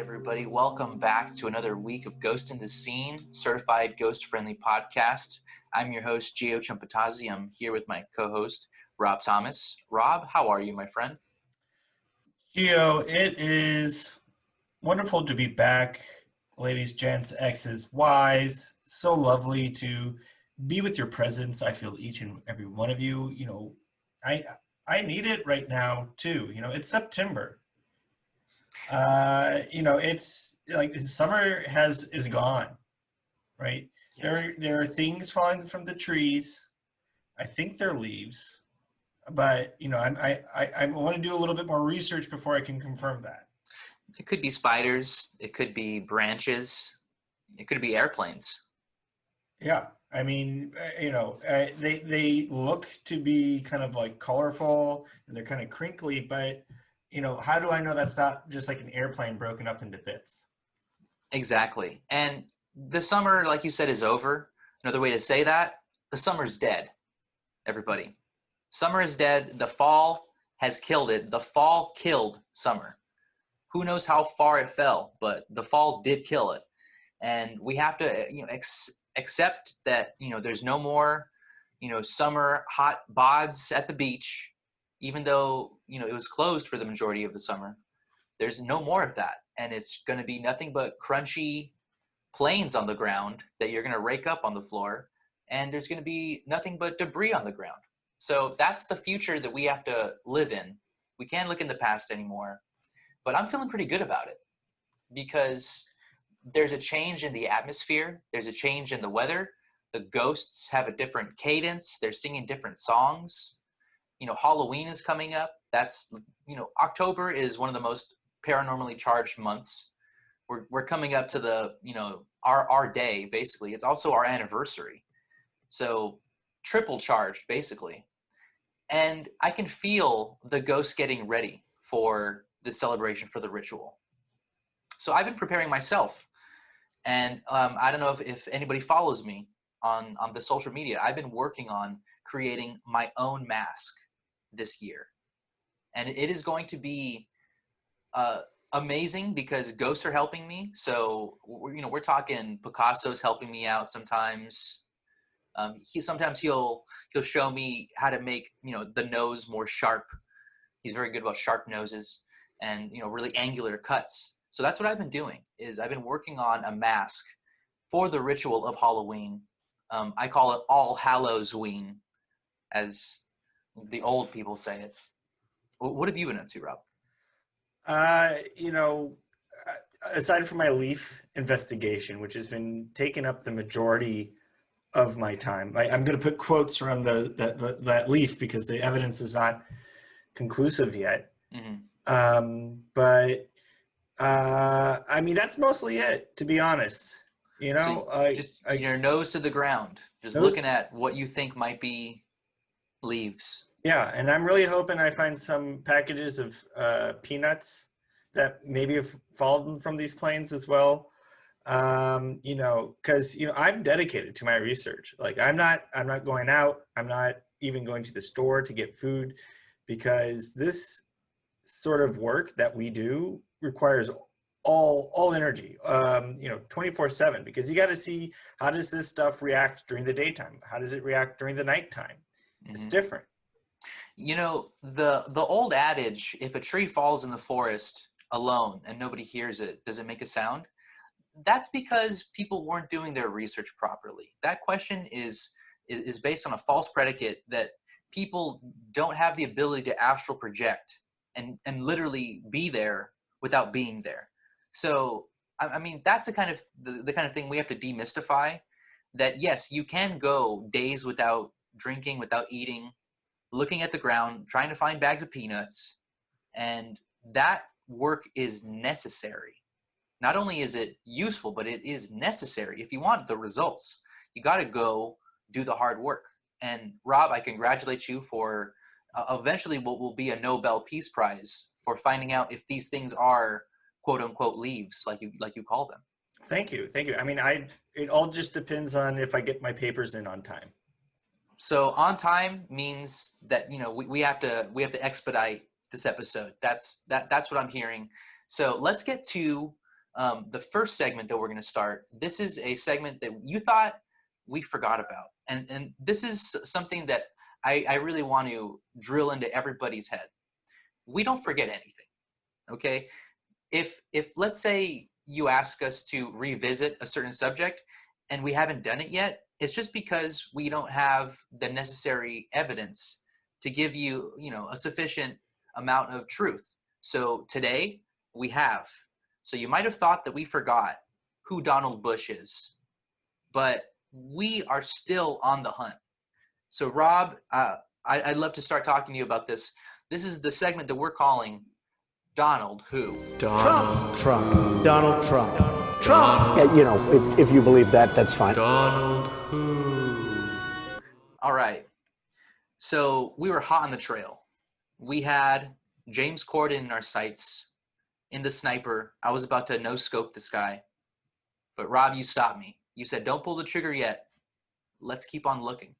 everybody. Welcome back to another week of Ghost in the Scene, certified ghost-friendly podcast. I'm your host, Gio Chumpatazzi. I'm here with my co-host, Rob Thomas. Rob, how are you, my friend? Gio, it is wonderful to be back, ladies, gents, X's, Y's. So lovely to be with your presence. I feel each and every one of you. I need it right now too. It's September. It's like summer is gone, right? Yeah. There are things falling from the trees. I think they're leaves, but I want to do a little bit more research before I can confirm that. It could be spiders. It could be branches. It could be airplanes. Yeah, I mean, they look to be kind of like colorful and they're kind of crinkly, but how do I know that's not just like an airplane broken up into bits? Exactly. And the summer, like you said, is over. Another way to say that, the summer's dead, everybody. Summer is dead. The fall has killed it. The fall killed summer. Who knows how far it fell, but the fall did kill it. And we have to accept that, there's no more, summer hot bods at the beach, even though, it was closed for the majority of the summer. There's no more of that. And it's going to be nothing but crunchy planes on the ground that you're going to rake up on the floor. And there's going to be nothing but debris on the ground. So that's the future that we have to live in. We can't look in the past anymore. But I'm feeling pretty good about it because there's a change in the atmosphere. There's a change in the weather. The ghosts have a different cadence. They're singing different songs. Halloween is coming up. That's, October is one of the most paranormally charged months. We're coming up to the, our day, basically. It's also our anniversary. So triple charged, basically. And I can feel the ghosts getting ready for the celebration, for the ritual. So I've been preparing myself. And I don't know if anybody follows me on the social media. I've been working on creating my own mask this year. And it is going to be amazing because ghosts are helping me. So, we're talking Picasso's helping me out sometimes. Sometimes he'll show me how to make, the nose more sharp. He's very good about sharp noses and, really angular cuts. So that's what I've been doing is I've been working on a mask for the ritual of Halloween. I call it All Hallows-ween, as the old people say it. What have you been up to, Rob? Aside from my leaf investigation, which has been taking up the majority of my time, I'm going to put quotes around that leaf because the evidence is not conclusive yet. Mm-hmm. But that's mostly it, to be honest. So just your nose to the ground, just looking at what you think might be leaves. Yeah, and I'm really hoping I find some packages of peanuts that maybe have fallen from these planes as well. Because I'm dedicated to my research. Like I'm not going out. I'm not even going to the store to get food because this sort of work that we do requires all energy, 24/7, because you got to see how does this stuff react during the daytime? How does it react during the nighttime? Mm-hmm. It's different. The old adage, if a tree falls in the forest alone and nobody hears it, does it make a sound? That's because people weren't doing their research properly. That question is based on a false predicate that people don't have the ability to astral project and literally be there without being there. So, that's the kind of thing we have to demystify, that yes, you can go days without drinking, without eating, looking at the ground, trying to find bags of peanuts, and that work is necessary. Not only is it useful, but it is necessary. If you want the results, you got to go do the hard work. And Rob, I congratulate you for eventually what will be a Nobel Peace Prize for finding out if these things are quote unquote leaves, like you call them. Thank you. It all just depends on if I get my papers in on time. So on time means that we have to expedite this episode. That's what I'm hearing. So let's get to the first segment that we're going to start, this is a segment that you thought we forgot about. And this is something that I really want to drill into everybody's head. We don't forget anything, okay? If let's say you ask us to revisit a certain subject and we haven't done it yet, it's just because we don't have the necessary evidence to give you, a sufficient amount of truth. So today we have. So you might have thought that we forgot who Donald Bush is, but we are still on the hunt. So Rob, I'd love to start talking to you about this. This is the segment that we're calling Donald Who. Trump. Donald Trump. Trump. Yeah, if you believe that, that's fine. Donald Who. All right. So we were hot on the trail. We had James Corden in our sights. In the sniper, I was about to no-scope this guy. But Rob, you stopped me. You said, don't pull the trigger yet. Let's keep on looking.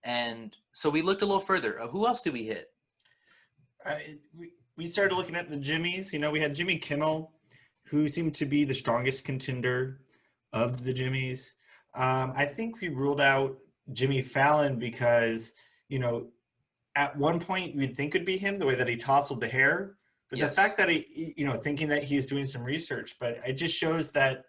And so we looked a little further. Who else did we hit? We started looking at the Jimmys. We had Jimmy Kimmel, who seemed to be the strongest contender of the Jimmys. I think we ruled out Jimmy Fallon because, at one point you'd think it'd be him, the way that he tousled the hair. But Yes. The fact that he, thinking that he's doing some research, but it just shows that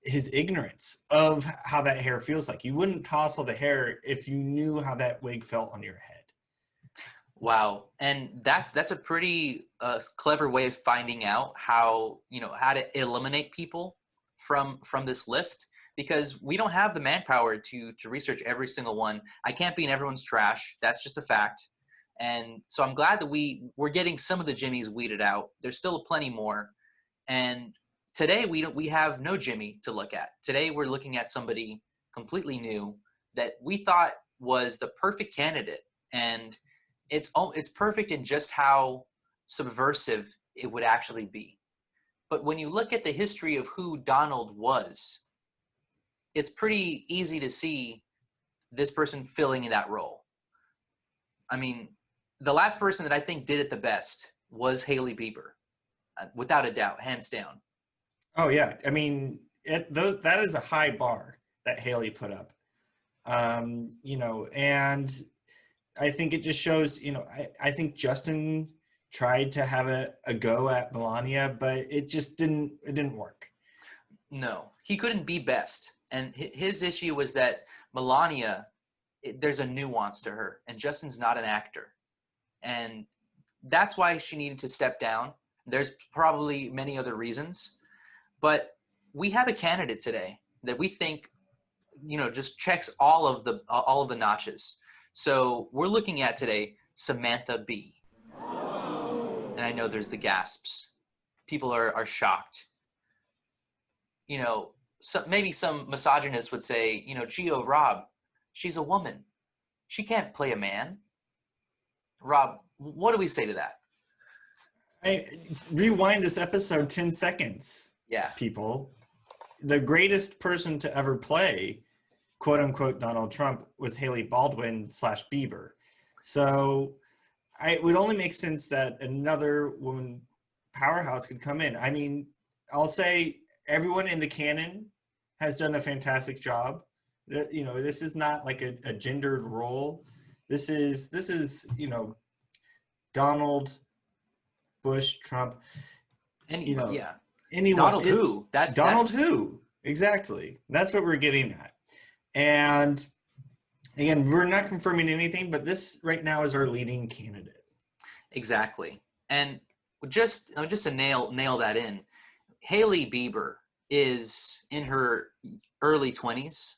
his ignorance of how that hair feels like. You wouldn't tousle the hair if you knew how that wig felt on your head. Wow. And that's a pretty clever way of finding out how to eliminate people from this list, because we don't have the manpower to research every single one. I can't be in everyone's trash. That's just a fact. And so I'm glad that we're getting some of the Jimmys weeded out. There's still plenty more. And today we have no Jimmy to look at. Today we're looking at somebody completely new that we thought was the perfect candidate. And it's perfect in just how subversive it would actually be. But when you look at the history of who Donald was, it's pretty easy to see this person filling in that role. I mean, the last person that I think did it the best was Hailey Bieber, without a doubt, hands down. Oh yeah, I mean, that is a high bar that Haley put up, and I think it just shows. I think Justin tried to have a go at Melania, but it just didn't work. No, he couldn't be best, and his issue was that Melania, there's a nuance to her, and Justin's not an actor, and that's why she needed to step down. There's probably many other reasons. But we have a candidate today that we think, just checks all of the notches. So we're looking at today Samantha Bee. And I know there's the gasps. People are shocked. Maybe some misogynists would say, Gio, Rob, she's a woman. She can't play a man. Rob, what do we say to that? I rewind this episode 10 seconds. Yeah. People. The greatest person to ever play, quote unquote, Donald Trump was Haley Baldwin / Bieber. So it would only make sense that another woman powerhouse could come in. I mean, I'll say everyone in the canon has done a fantastic job. This is not like a gendered role. This is Donald, Bush, Trump. Yeah. Anyone. Donald Who? That's Who? Exactly. That's what we're getting at. And again, we're not confirming anything, but this right now is our leading candidate. Exactly. And just to nail that in, Hailey Bieber is in her early 20s.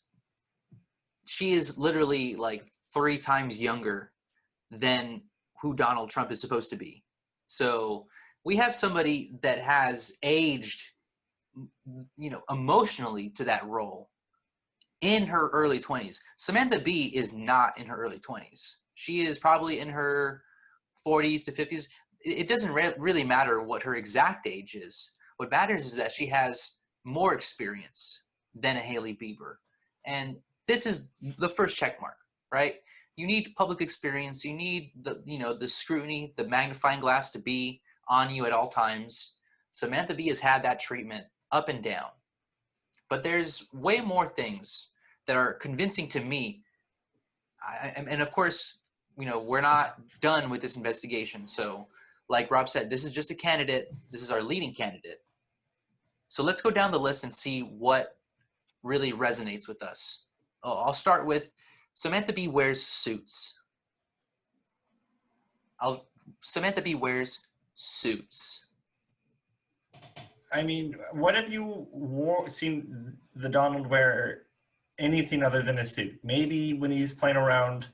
She is literally like 3 times younger than who Donald Trump is supposed to be. So we have somebody that has aged, emotionally to that role in her early 20s. Samantha Bee is not in her early 20s. She is probably in her 40s to 50s. It doesn't really matter what her exact age is. What matters is that she has more experience than a Hailey Bieber. And this is the first check mark, right? You need public experience. You need the scrutiny, the magnifying glass to be on you at all times. Samantha Bee has had that treatment up and down. But there's way more things that are convincing to me. And of course, we're not done with this investigation. So like Rob said, this is just a candidate. This is our leading candidate. So let's go down the list and see what really resonates with us. I'll start with Samantha Bee wears suits. Samantha Bee wears suits. I mean, what have you seen the Donald wear anything other than a suit? Maybe when he's playing a round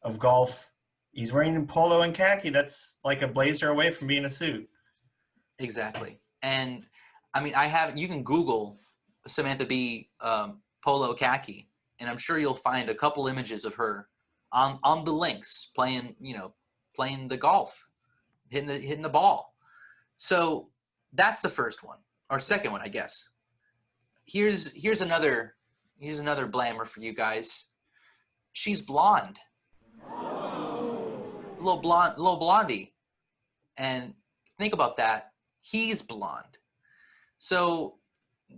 of golf, he's wearing polo and khaki. That's like a blazer away from being a suit. Exactly. And I mean, you can Google Samantha Bee polo khaki, and I'm sure you'll find a couple images of her on the links playing the golf, hitting the ball. So that's the first one, or second one, I guess. Here's another blamer for you guys. She's blonde. Little blondie. And think about that. He's blonde. So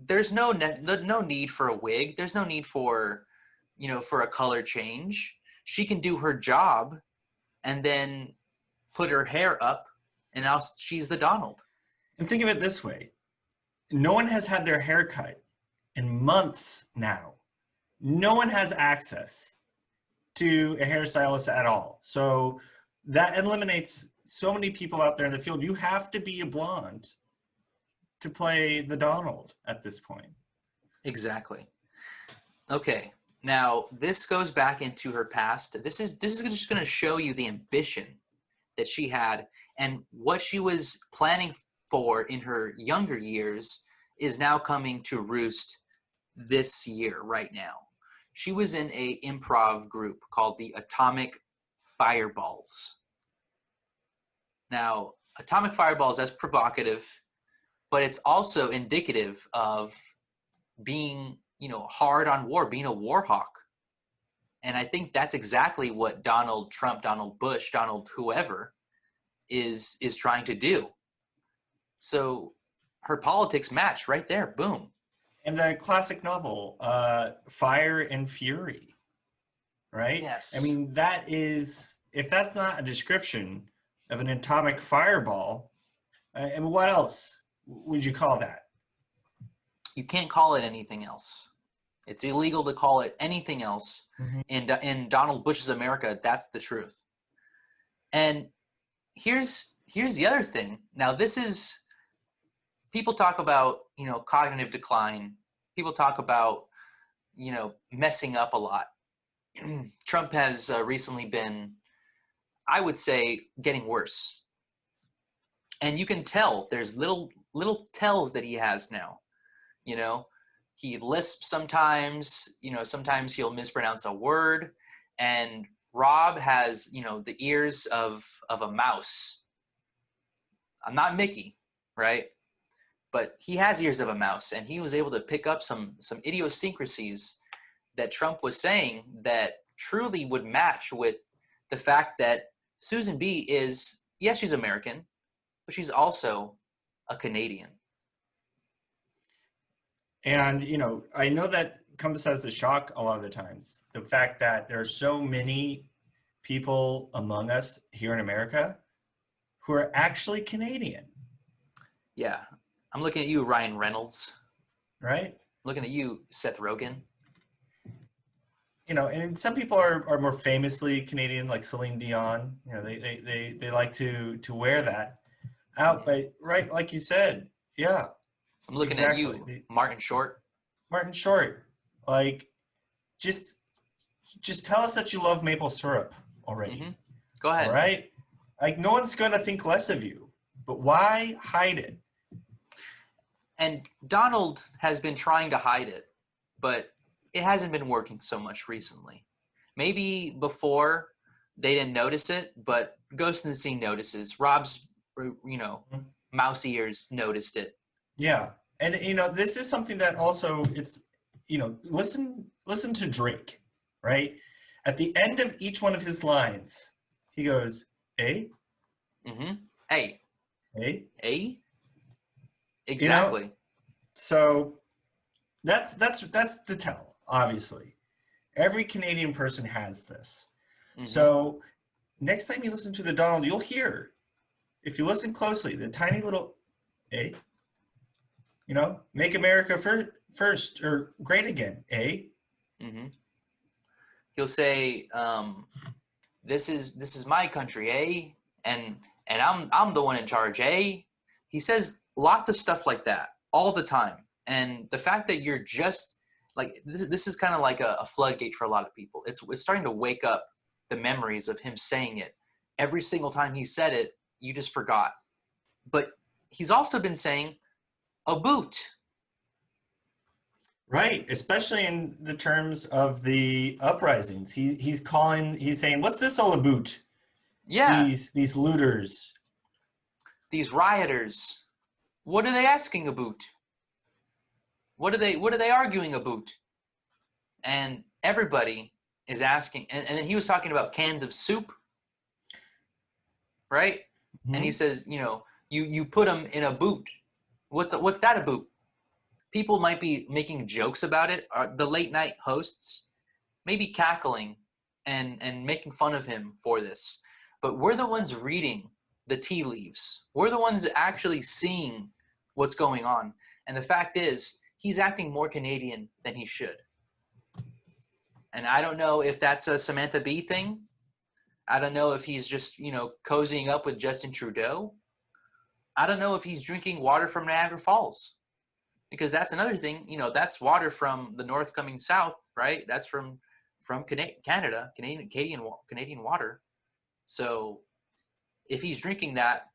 there's no need for a wig. There's no need for a color change. She can do her job and then put her hair up, and now she's the Donald. And think of it this way. No one has had their hair cut in months now. No one has access to a hairstylist at all. So that eliminates so many people out there in the field. You have to be a blonde to play the Donald at this point. Exactly. Okay. Now this goes back into her past. This is just going to show you the ambition that she had, and what she was planning for in her younger years is now coming to roost this year right now. She was in a improv group called the Atomic Fireballs. Now, Atomic Fireballs, that's provocative, but it's also indicative of being, hard on war, being a war hawk. And I think that's exactly what Donald Trump, Donald Bush, Donald whoever is trying to do. So her politics match right there. Boom. And the classic novel, Fire and Fury, right? Yes. I mean, that is, if that's not a description of an atomic fireball, and what else would you call that? You can't call it anything else. It's illegal to call it anything else. Mm-hmm. In Donald Bush's America, that's the truth. And here's the other thing. Now, this is, people talk about, cognitive decline. People talk about, messing up a lot. Trump has recently been, I would say, getting worse. And you can tell there's little tells that he has now. He lisps sometimes, sometimes he'll mispronounce a word. And Rob has, the ears of a mouse. I'm not Mickey, right? But he has ears of a mouse, and he was able to pick up some idiosyncrasies that Trump was saying that truly would match with the fact that Susan B is, yes, she's American, but she's also a Canadian. And, I know that comes as a shock a lot of the times. The fact that there are so many people among us here in America who are actually Canadian. Yeah. I'm looking at you, Ryan Reynolds. Right? I'm looking at you, Seth Rogen. And some people are more famously Canadian, like Celine Dion. They like to wear that out. But right, like you said, yeah. I'm looking at you, Martin Short. Martin Short, like, just tell us that you love maple syrup already. Mm-hmm. Go ahead. All right? Like, no one's going to think less of you. But why hide it? And Donald has been trying to hide it, but it hasn't been working so much recently. Maybe before they didn't notice it, but Ghost in the Scene notices. Rob's, mouse ears noticed it. Yeah. And, this is something that also it's, listen to Drake, right? At the end of each one of his lines, he goes, "Eh?" Mm-hmm. Hey. "Eh?" Eh? Exactly. So that's the tell, obviously. Every Canadian person has this. Mm-hmm. So next time you listen to the Donald, you'll hear, if you listen closely, the tiny little A, make America first or great again, A. Mm-hmm. He'll say, "This is my country, eh? And I'm the one in charge, eh?" He says lots of stuff like that all the time, and the fact that you're just like this is kind of like a floodgate for a lot of people. It's starting to wake up the memories of him saying it. Every single time he said it, you just forgot. But he's also been saying a boot. Right, especially in the terms of the uprisings. He's saying, "What's this all about? Yeah, These looters." these rioters. What are they asking about? What are they arguing about? And everybody is asking, and then he was talking about cans of soup, right? Mm-hmm. And he says, you put them in a boot. What's that a boot? People might be making jokes about it. The late night hosts maybe cackling and making fun of him for this, but we're the ones reading the tea leaves. We're the ones actually seeing what's going on. And the fact is, he's acting more Canadian than he should. And I don't know if that's a Samantha Bee thing. I don't know if he's just, cozying up with Justin Trudeau. I don't know if he's drinking water from Niagara Falls. Because that's another thing, that's water from the north coming south, right? That's from Canada, Canadian water. So if he's drinking that,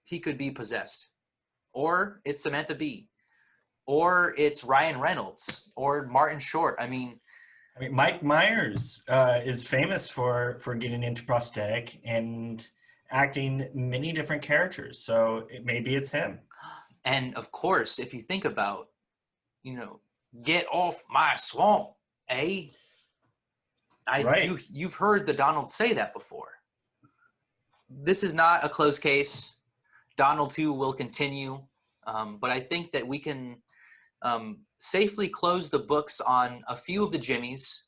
he could be possessed. Or it's Samantha Bee. Or it's Ryan Reynolds. Or Martin Short. I mean, Mike Myers is famous for getting into prosthetic and acting many different characters. So maybe it's him. And of course, if you think about, get off my swamp, eh? Right. You've heard the Donald say that before. This is not a closed case. Donald too will continue, but I think that we can safely close the books on a few of the Jimmies.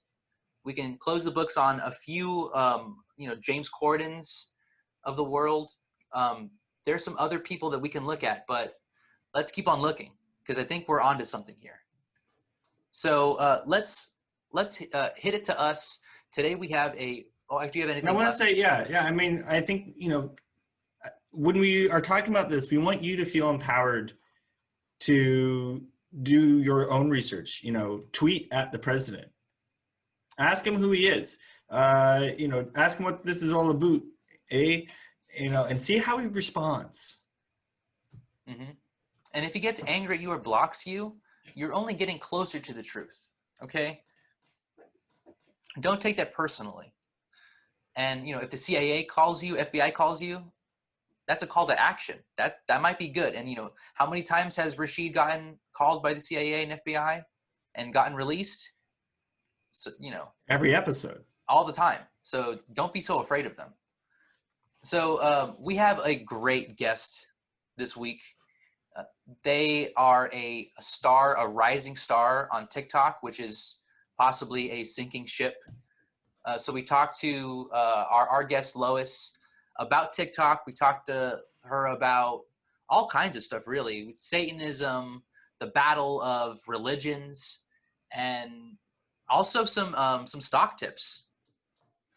We can close the books on a few, James Cordens of the world. There's some other people that we can look at, but let's keep on looking because I think we're onto something here. So let's hit it to us. Today we have a. Oh, do you have anything? I want to say, yeah. I think when we are talking about this, we want you to feel empowered to do your own research. Tweet at the president. Ask him who he is. Ask him what this is all about. And see how he responds. Mm-hmm. And if he gets angry at you or blocks you, you're only getting closer to the truth. Okay? Don't take that personally. And if the CIA calls you, FBI calls you, that's a call to action. That might be good. And how many times has Rashid gotten called by the CIA and FBI and gotten released? So every episode, all the time. So don't be so afraid of them. So we have a great guest this week. They are a rising star on TikTok, which is possibly a sinking ship. So we talked to our guest Lois about TikTok. We talked to her about all kinds of stuff, really. Satanism, the battle of religions, and also some stock tips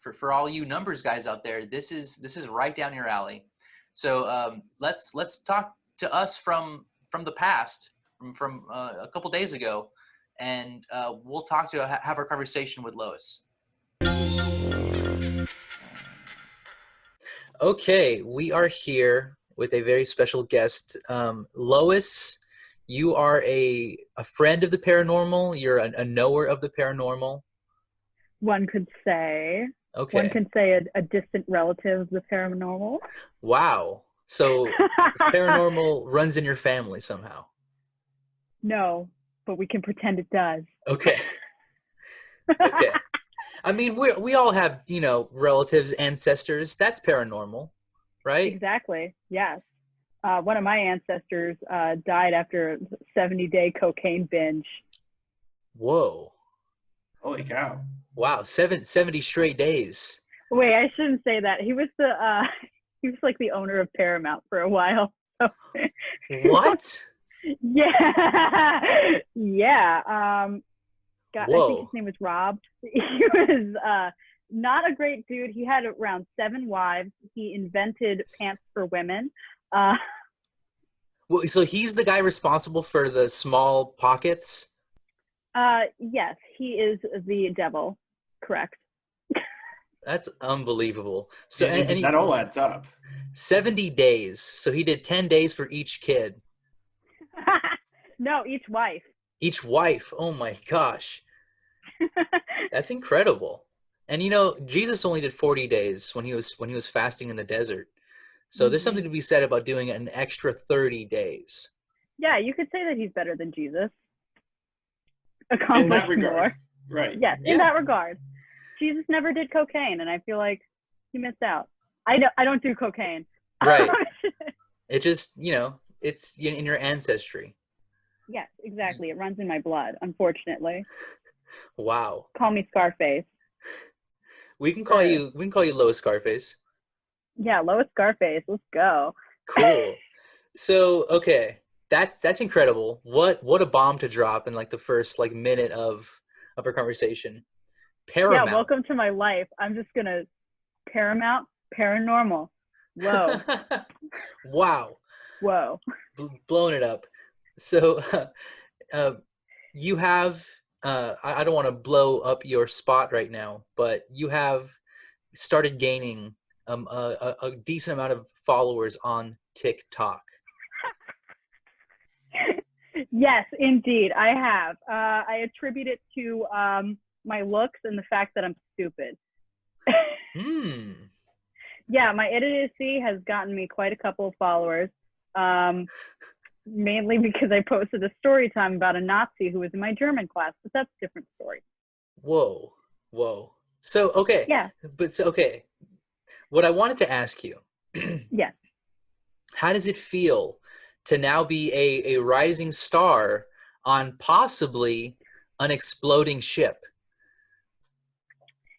for all you numbers guys out there. This is right down your alley. So let's talk to us from the past, from a couple days ago, and we'll have our conversation with Lois. Okay, we are here with a very special guest. Lois, you are a friend of the paranormal. You're a knower of the paranormal. One could say. Okay. One can say a distant relative of the paranormal. Wow. So the paranormal runs in your family somehow. No, but we can pretend it does. Okay. Okay. I mean, we all have, relatives, ancestors. That's paranormal, right? Exactly. Yes. One of my ancestors died after a 70-day cocaine binge. Whoa. Holy cow. Wow. 70 straight days. Wait, I shouldn't say that. He was he was like the owner of Paramount for a while. So. What? Yeah, yeah. God, I think his Whoa. name was Rob. He was not a great dude. He had around 7 wives. He invented pants for women. Well, so he's the guy responsible for the small pockets? Yes, he is the devil. Correct. That's unbelievable. So, Yeah, and that all adds up. 70 days. So he did 10 days for each kid. No, each wife. Each wife. Oh my gosh. That's incredible. And Jesus only did 40 days when he was fasting in the desert. So there's something to be said about doing an extra 30 days. Yeah, you could say that he's better than Jesus. In that Accomplished regard. more. Right. Yes, in that regard. Jesus never did cocaine, and I feel like he missed out. I don't do cocaine. Right. It just, it's in your ancestry. Yes, exactly. It runs in my blood, unfortunately. Wow. Call me Scarface. We can call you Lois Scarface. Yeah, Lois Scarface. Let's go. Cool. So, okay. That's incredible. What a bomb to drop in like the first like minute of our conversation. Paramount. Yeah, welcome to my life. I'm just gonna Paramount, paranormal. Whoa. Wow. Whoa. Blown it up. So you have I don't want to blow up your spot right now, but you have started gaining a decent amount of followers on TikTok. Yes, indeed, I have. I attribute it to my looks and the fact that I'm stupid. Yeah, my idiocy has gotten me quite a couple of followers, mainly because I posted a story time about a Nazi who was in my German class, but that's a different story. Whoa. So, okay. Yeah. Okay. What I wanted to ask you. Yes. How does it feel to now be a rising star on possibly an exploding ship?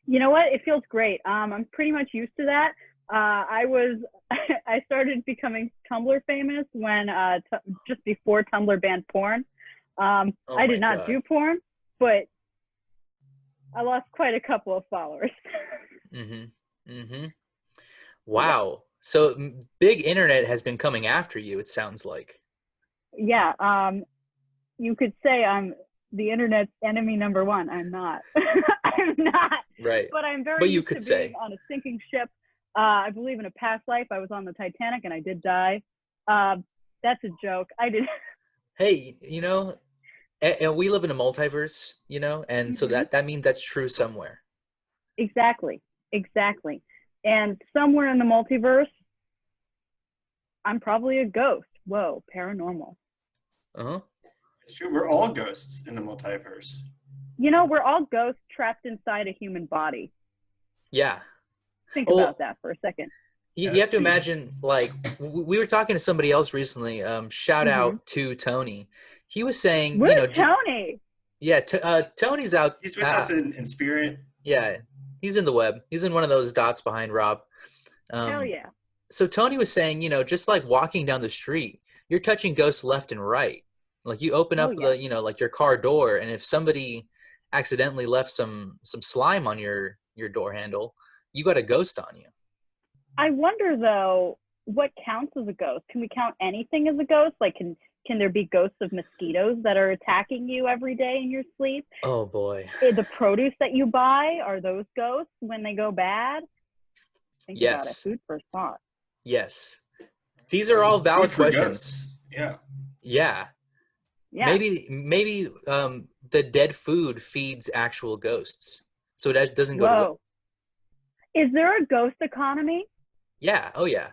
You know what? It feels great. I'm pretty much used to that. I started becoming Tumblr famous when just before Tumblr banned porn. I did not do porn, but I lost quite a couple of followers. Wow. Yeah. So big internet has been coming after you, it sounds like. Yeah. You could say I'm the internet's enemy number one. I'm not. I'm not. Right. But I'm very but you used could to say. being on a sinking ship. I believe in a past life I was on the Titanic and I did die. That's a joke. I did. Hey, and we live in a multiverse, and so that means that's true somewhere. Exactly. And somewhere in the multiverse, I'm probably a ghost. Whoa, paranormal. It's true. We're all ghosts in the multiverse. We're all ghosts trapped inside a human body. Yeah. Think about that for a second. You have to imagine, like, we were talking to somebody else recently. Shout out to Tony. He was saying, Where's Tony? Yeah, Tony's out. He's with us in spirit. Yeah, he's in the web. He's in one of those dots behind Rob. Hell yeah. So Tony was saying, just like walking down the street, you're touching ghosts left and right. Like you open up the, like your car door, and if somebody accidentally left some slime on your door handle, you got a ghost on you. I wonder though, what counts as a ghost? Can we count anything as a ghost? Like, can there be ghosts of mosquitoes that are attacking you every day in your sleep? Oh boy. The produce that you buy, are those ghosts when they go bad? Think about it. Food for thought. Yes. These are all valid questions. Ghosts. Yeah. Yeah. Maybe the dead food feeds actual ghosts, so that doesn't go to. Is there a ghost economy? Yeah. Oh yeah.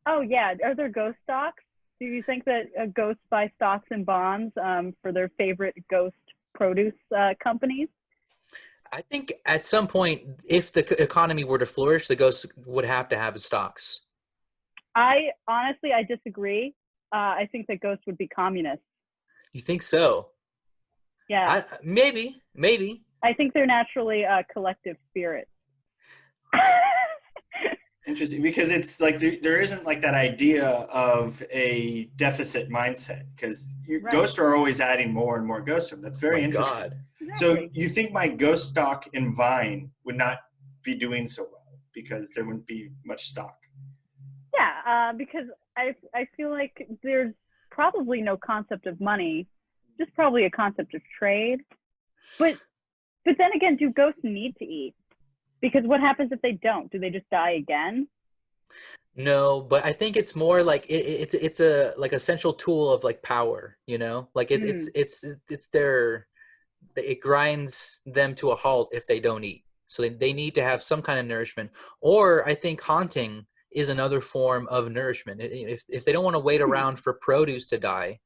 Oh yeah. Are there ghost stocks? Do you think that ghosts buy stocks and bonds for their favorite ghost produce companies? I think at some point, if the economy were to flourish, the ghosts would have to have stocks. I honestly, I disagree. I think that ghosts would be communists. You think so? Yeah, Maybe. I think they're naturally collective spirits. Interesting, because it's like there isn't like that idea of a deficit mindset, because Right. ghosts are always adding more and more ghosts to them. That's very My interesting. God. So Exactly. you think my ghost stock in Vine would not be doing so well because there wouldn't be much stock? Yeah, because I feel like there's probably no concept of money, just probably a concept of trade. But then again, do ghosts need to eat? Because what happens if they don't? Do they just die again? No, but I think it's more like it's a like a central tool of like power, like it's their it grinds them to a halt if they don't eat. So they need to have some kind of nourishment. Or I think haunting is another form of nourishment. If they don't want to wait around for produce to die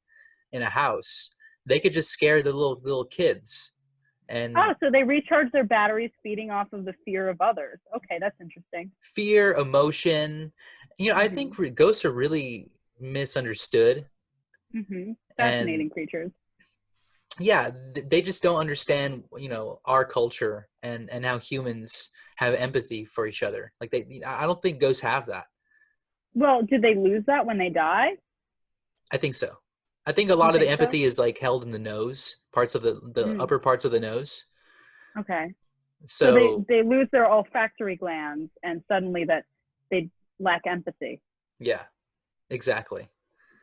in a house, they could just scare the little kids. And Oh, so they recharge their batteries feeding off of the fear of others. Okay, that's interesting. fear, emotion. I think ghosts are really misunderstood. And Fascinating creatures. yeah, they just don't understand, our culture and how humans have empathy for each other. Like I don't think ghosts have that. Well, did they lose that when they die? I think so. I think a You lot of the think so? empathy is like held in the nose, parts of the upper parts of the nose. Okay. So So they lose their olfactory glands and suddenly that they lack empathy. yeah, exactly.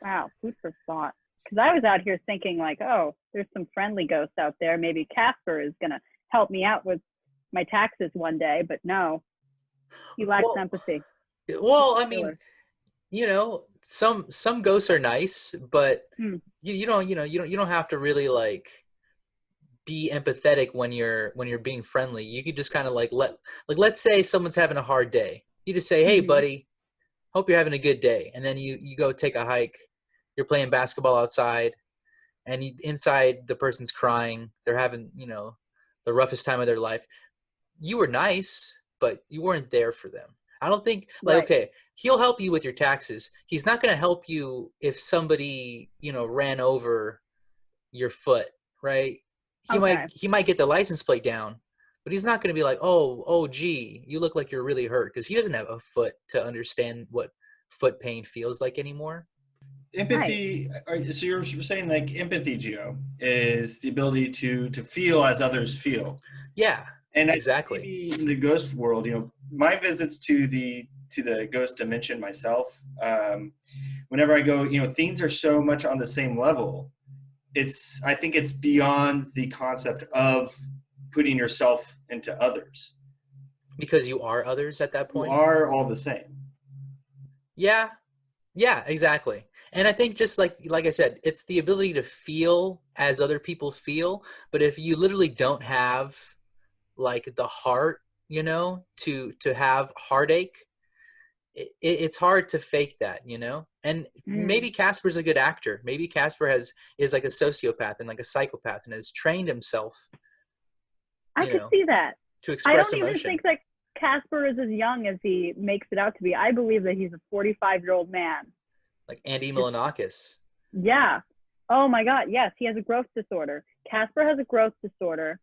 Wow, food for thought. Because I was out here thinking like, oh, there's some friendly ghosts out there. Maybe Casper is going to help me out with my taxes one day. But no, he lacks empathy. Well, I mean, some ghosts are nice, but you don't have to really like be empathetic when you're being friendly. You could just kind of like let's say someone's having a hard day. You just say, "Hey, buddy, hope you're having a good day." And then you go take a hike. You're playing basketball outside, and inside the person's crying. They're having, the roughest time of their life. You were nice, but you weren't there for them. I don't think okay, he'll help you with your taxes. He's not going to help you if somebody, ran over your foot, right? He might get the license plate down, but he's not going to be like, "Oh, gee, you look like you're really hurt," because he doesn't have a foot to understand what foot pain feels like anymore. Empathy. So you're saying like empathy, Gio, is the ability to feel as others feel. Yeah, and exactly. Maybe in the ghost world, my visits to the ghost dimension myself, whenever I go, things are so much on the same level. I think it's beyond the concept of putting yourself into others. Because you are others at that point. You are all the same. Yeah, exactly. And I think just like I said, it's the ability to feel as other people feel. But if you literally don't have like the heart, to have heartache, it's hard to fake that, And maybe Casper's a good actor. Maybe Casper is like a sociopath and like a psychopath and has trained himself. I could see that. To express emotion. I don't even think that Casper is as young as he makes it out to be. I believe that he's a 45-year-old man. Like Andy Milonakis. Yeah. Oh my God. Yes, he has a growth disorder. Casper has a growth disorder.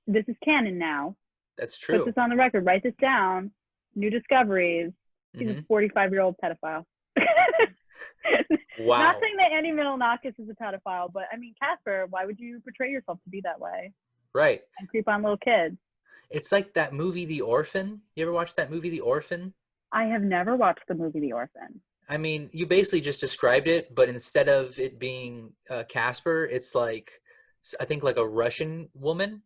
This is canon now. That's true. Put this on the record. Write this down. New discoveries. He's a 45-year-old pedophile. Wow. Not saying that Andy Milonakis is a pedophile, but I mean, Casper, why would you portray yourself to be that way? Right. And creep on little kids. It's like that movie, The Orphan. You ever watch that movie, The Orphan? I have never watched the movie The Orphan. I mean, you basically just described it, but instead of it being Casper, it's like, I think like a Russian woman,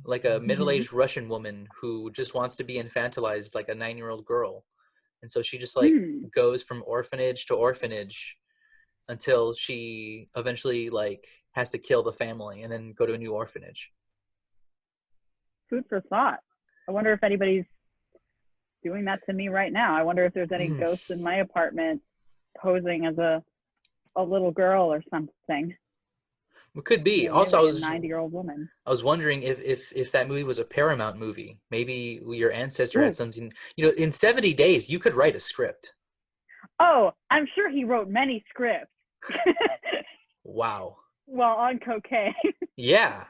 like a middle-aged Russian woman who just wants to be infantilized like a 9-year-old girl. And so she just like goes from orphanage to orphanage until she eventually like has to kill the family and then go to a new orphanage. Food for thought. I wonder if anybody's doing that to me right now. I wonder if there's any ghosts in my apartment posing as a little girl or something. It could be. You know, Also, marrying a 90-year-old woman. I was wondering if that movie was a Paramount movie. Maybe your ancestor Ooh. had something. You know, in 70 days, you could write a script. Oh, I'm sure he wrote many scripts. Wow. While on cocaine. Yeah.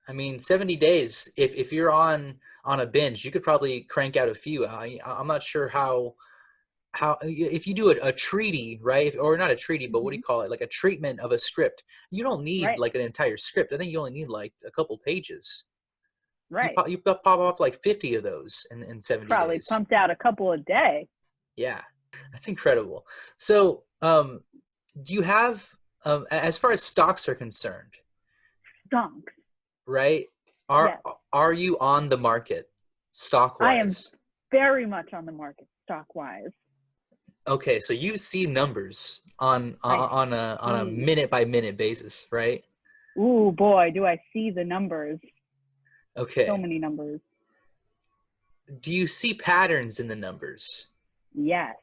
I mean, 70 days. If you're on a binge, you could probably crank out a few. I'm not sure how if you do a treaty, right? Or not a treaty, but what do you call it? Like a treatment of a script. You don't need Right. like an entire script. I think you only need like a couple pages. Right. You pop off like 50 of those in 70 Probably days. pumped out a couple a day. Yeah, that's incredible. So, do you have, as far as stocks are concerned, Stonks. right? Yes. Are you on the market stock wise? I am very much on the market stock wise. Okay, so you see numbers on a minute by minute basis, right? Ooh boy, do I see the numbers. Okay. So many numbers. Do you see patterns in the numbers? Yes.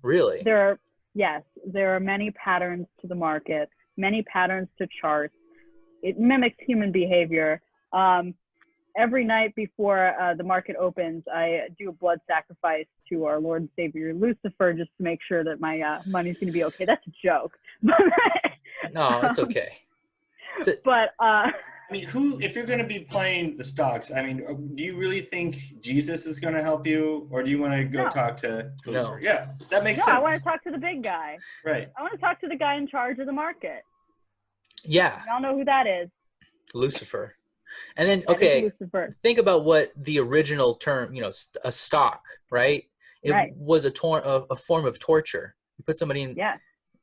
Really? There are many patterns to the market, many patterns to charts. It mimics human behavior. Every night before the market opens, I do a blood sacrifice to our Lord and Savior Lucifer just to make sure that my money's going to be okay. That's a joke. No, it's okay. But I mean, if you're going to be playing the stocks, I mean, do you really think Jesus is going to help you, or do you want to go talk to Lucifer? No. Yeah, that makes sense. I want to talk to the big guy. Right. I want to talk to the guy in charge of the market. Yeah. Y'all know who that is. Lucifer. And then, That is okay, Lucifer. think about what the original term, a stock, right? It was a form of torture. You put somebody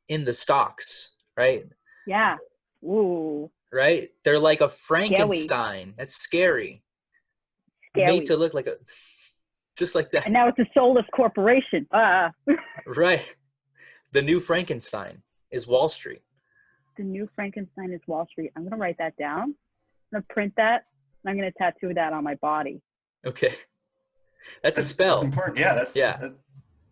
in the stocks, right? Yeah. Ooh. Right? They're like a Frankenstein. Scary. That's scary. Made to look like just like that. And now it's a soulless corporation. Right. The new Frankenstein is Wall Street. The new Frankenstein is Wall Street. I'm going to write that down. I'm going to print that. And I'm going to tattoo that on my body. Okay. That's a spell. That's important. Yeah,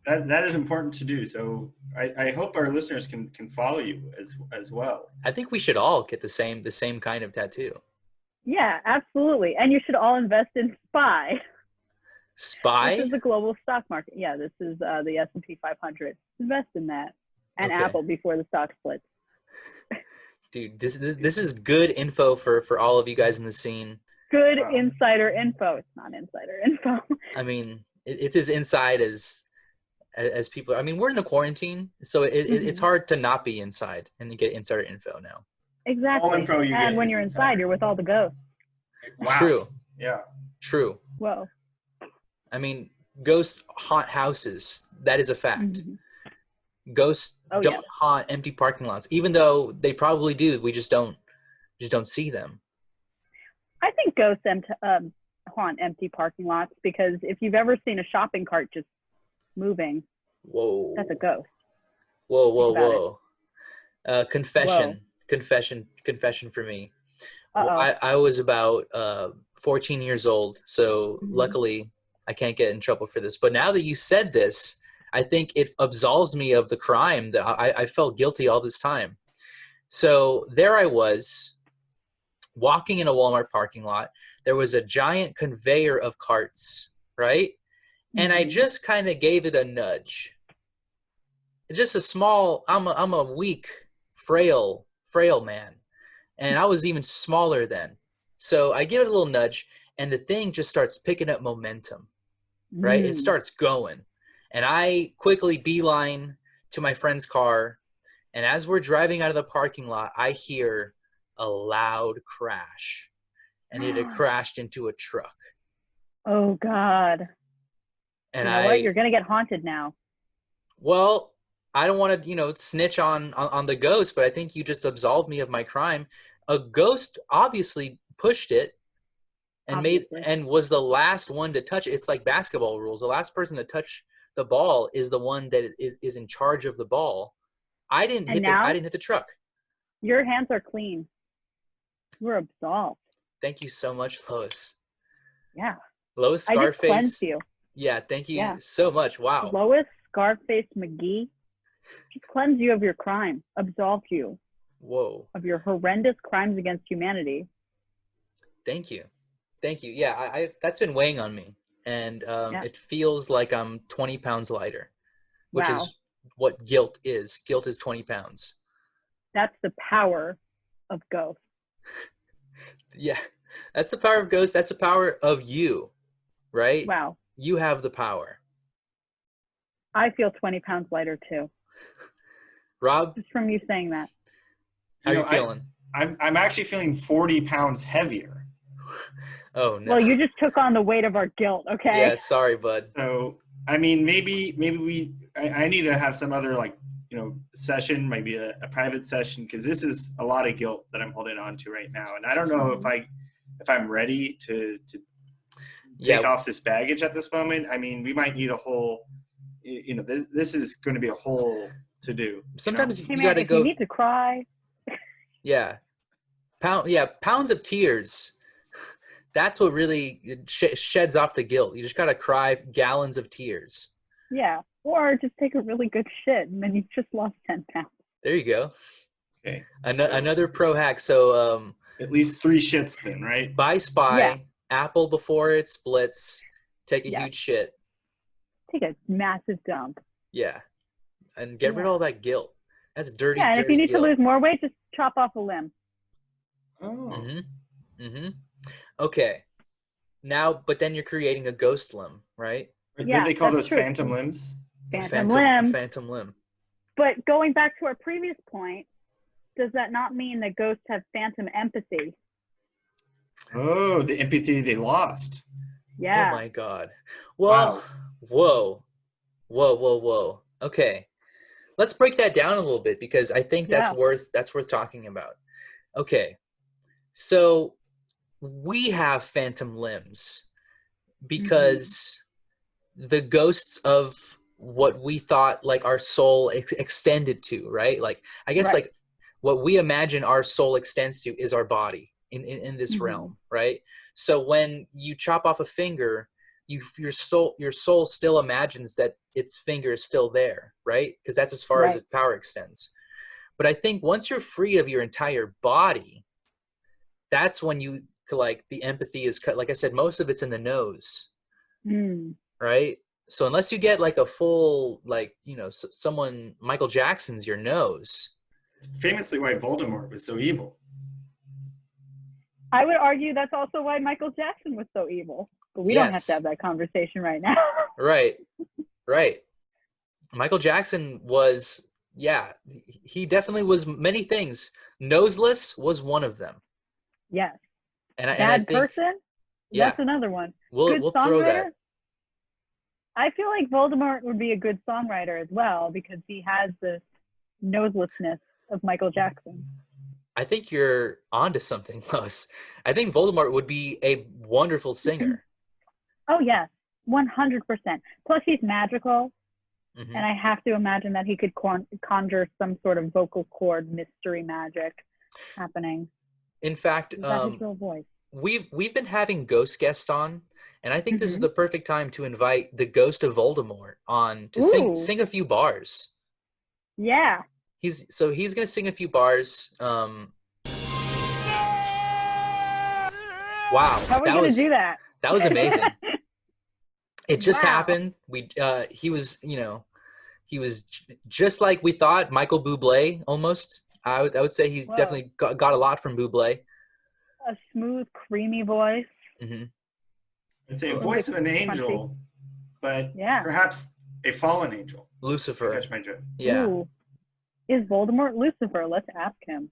that is important to do. So I hope our listeners can follow you as well. I think we should all get the same kind of tattoo. Yeah, absolutely. And you should all invest in SPY. SPY? This is the global stock market. Yeah, this is the S&P 500. Invest in that. And Apple before the stock splits. Dude, this is good info for all of you guys in the scene. Good insider info. It's not insider info. I mean, it's as inside as people. I mean, we're in a quarantine, so it's hard to not be inside and get insider info now. Exactly. All info you and get when you're inside, you're with all the ghosts. Wow. True. Yeah. True. Whoa. I mean, ghosts haunt houses. That is a fact. Ghosts don't haunt empty parking lots, even though they probably do. We just don't see them. I think ghosts haunt empty parking lots because if you've ever seen a shopping cart just moving, whoa, that's a ghost. Whoa. Confession for me. I was about 14 years old, so luckily I can't get in trouble for this. But now that you said this, I think it absolves me of the crime that I felt guilty all this time. So there I was, walking in a Walmart parking lot. There was a giant conveyor of carts, right? And I just kind of gave it a nudge. Just a small, I'm a weak, frail man. And I was even smaller then. So I give it a little nudge and the thing just starts picking up momentum, right? It starts going. And I quickly beeline to my friend's car. And as we're driving out of the parking lot, I hear a loud crash. And it had crashed into a truck. Oh, God. And you know what? You're going to get haunted now. Well, I don't want to, snitch on the ghost, but I think you just absolved me of my crime. A ghost obviously pushed it and was the last one to touch it. It's like basketball rules. The last person to touch the ball is the one that is in charge of the ball. I didn't hit the truck. Your hands are clean. You're absolved. Thank you so much, Lois. Yeah. Lois Scarface. I just cleansed you. Yeah, thank you so much. Wow. Lois Scarface McGee just cleansed you of your crime, absolved you. Whoa. of your horrendous crimes against humanity. Thank you. Yeah, I that's been weighing on me, and Yeah. it feels like I'm 20 pounds lighter, which Wow. is what guilt is. Guilt is 20 pounds. That's the power of ghosts. Yeah, that's the power of ghosts. That's the power of you, right? Wow. You have the power. I feel 20 pounds lighter too, Rob, just from you saying that. how are you feeling? I'm actually feeling 40 pounds heavier. Oh no. Well, you just took on the weight of our guilt, okay? Yeah, sorry, bud. So, I mean, maybe I need to have some other session, maybe a private session, because this is a lot of guilt that I'm holding on to right now. And I don't know if I'm ready to take off this baggage at this moment. I mean, we might need a whole, this is going to be a whole to do. Sometimes Hey, you man, got to if go. you need to cry. Yeah. Pounds of tears. That's what really sheds off the guilt. You just got to cry gallons of tears. Yeah. Or just take a really good shit and then you've just lost 10 pounds. There you go. Okay. Another pro hack. So at least 3 shits then, right? buy Spy, Yeah. Apple before it splits, take a Yeah. huge shit. Take a massive dump. Yeah. And get rid of all that guilt. That's dirty, Yeah, and dirty if you need guilt. to lose more weight, just chop off a limb. Oh. Okay. Now, but then you're creating a ghost limb, right? Yeah, Did they call that's those true. phantom limbs? Phantom A limb. phantom limb. But going back to our previous point, does that not mean that ghosts have phantom empathy? Oh, the empathy they lost. Yeah. Oh my God. Well, Wow. whoa. Okay. Let's break that down a little bit because I think that's worth talking about. Okay. So we have phantom limbs because the ghosts of what we thought like our soul extended to, right? Like I guess like what we imagine our soul extends to is our body in this realm, right? So when you chop off a finger, your soul still imagines that its finger is still there, right? Because that's as far as its power extends. But I think once you're free of your entire body, that's when you like the empathy is cut. Like I said, most of it's in the nose, right? So unless you get like a full, like, someone, Michael Jackson's your nose. It's famously why Voldemort was so evil. I would argue that's also why Michael Jackson was so evil. But we don't have to have that conversation right now. Right. Michael Jackson was, he definitely was many things. Noseless was one of them. Yes. And I think, person? That's another one. We'll throw that. I feel like Voldemort would be a good songwriter as well because he has the noselessness of Michael Jackson. I think you're onto something, Lois. I think Voldemort would be a wonderful singer. Oh, yes. 100%. Plus, he's magical. And I have to imagine that he could conjure some sort of vocal cord mystery magic happening. In fact, his real voice? we've been having ghost guests on, and I think this is the perfect time to invite the ghost of Voldemort on to sing a few bars. Yeah. He's gonna sing a few bars. Wow. How are we gonna do that? That was amazing. It just happened. He was just like we thought. Michael Bublé, almost. I would say he's definitely got a lot from Bublé. A smooth, creamy voice. I'd say a voice of an angel, but perhaps a fallen angel. Lucifer. Catch my drift. Yeah. Ooh. Is Voldemort Lucifer? Let's ask him.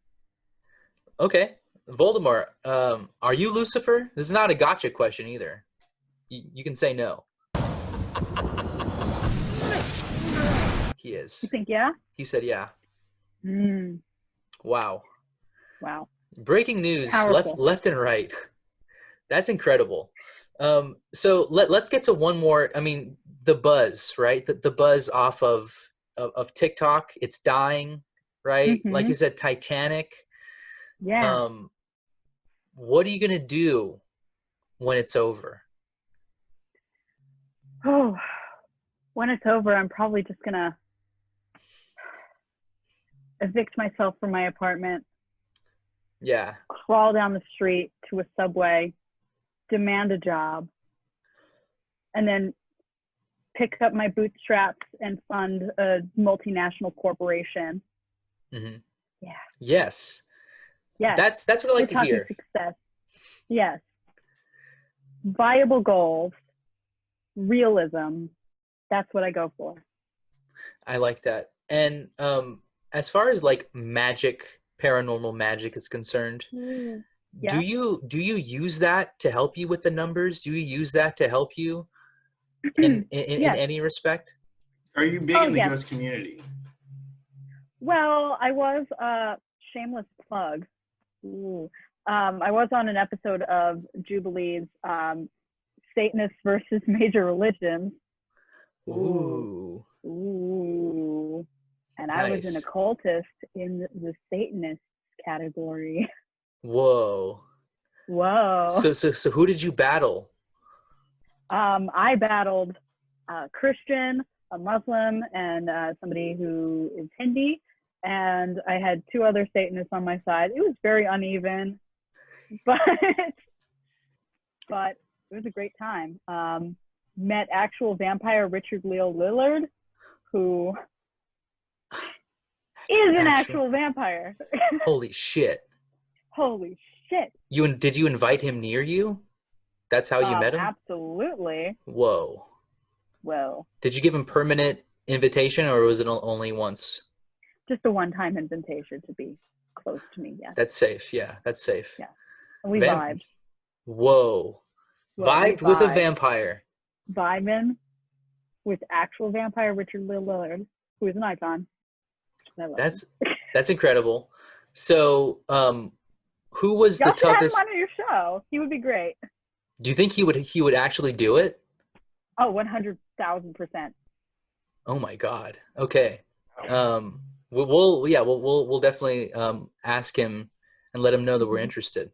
Okay. Voldemort, are you Lucifer? This is not a gotcha question either. You can say no. He is. You think yeah? He said yeah. Wow. Breaking news, left and right. That's incredible. So let's get to one more. I mean, the buzz, right? The buzz off of TikTok. It's dying, right? Like you said, Titanic. Yeah. What are you gonna do when it's over? Oh, when it's over, I'm probably just gonna evict myself from my apartment, Yeah. crawl down the street to a subway, demand a job, and then pick up my bootstraps and fund a multinational corporation. Hmm. Yeah. Yes. Yes. That's what I We're like to talking hear. success. Yes. Viable goals, realism. That's what I go for. I like that. And as far as like magic, paranormal magic is concerned, Yeah. do you use that to help you with the numbers? Do you use that to help you in Yes. any respect? Are you big Oh, in the yes. ghost community? Well, I was shameless plug. Ooh. I was on an episode of Jubilee's Satanists versus Major Religions. Ooh. Ooh. And I was an Nice. occultist in the Satanist category. Whoa. Whoa. So who did you battle? I battled a Christian, a Muslim, and somebody who is Hindi. And I had 2 other Satanists on my side. It was very uneven, but it was a great time. Met actual vampire Richard Leo Lillard, who is an actual vampire. Holy shit. Holy shit. Did you invite him near you? That's how you met him? Absolutely. Whoa. Well, Did you give him permanent invitation, or was it only once? just a one-time invitation to be close to me. Yeah. That's safe. Yeah, that's safe. Yeah. And we vibed. Whoa. Well, we Vibed with a vibed. vampire. Vibing with actual vampire Richard Leo Lillard, who is an icon. I love him. That's incredible. So, who was Y'all the should have him toughest? on your show. He would be great. Do you think he would actually do it? Oh, 100,000%. Oh my God. Okay. We'll definitely ask him and let him know that we're interested.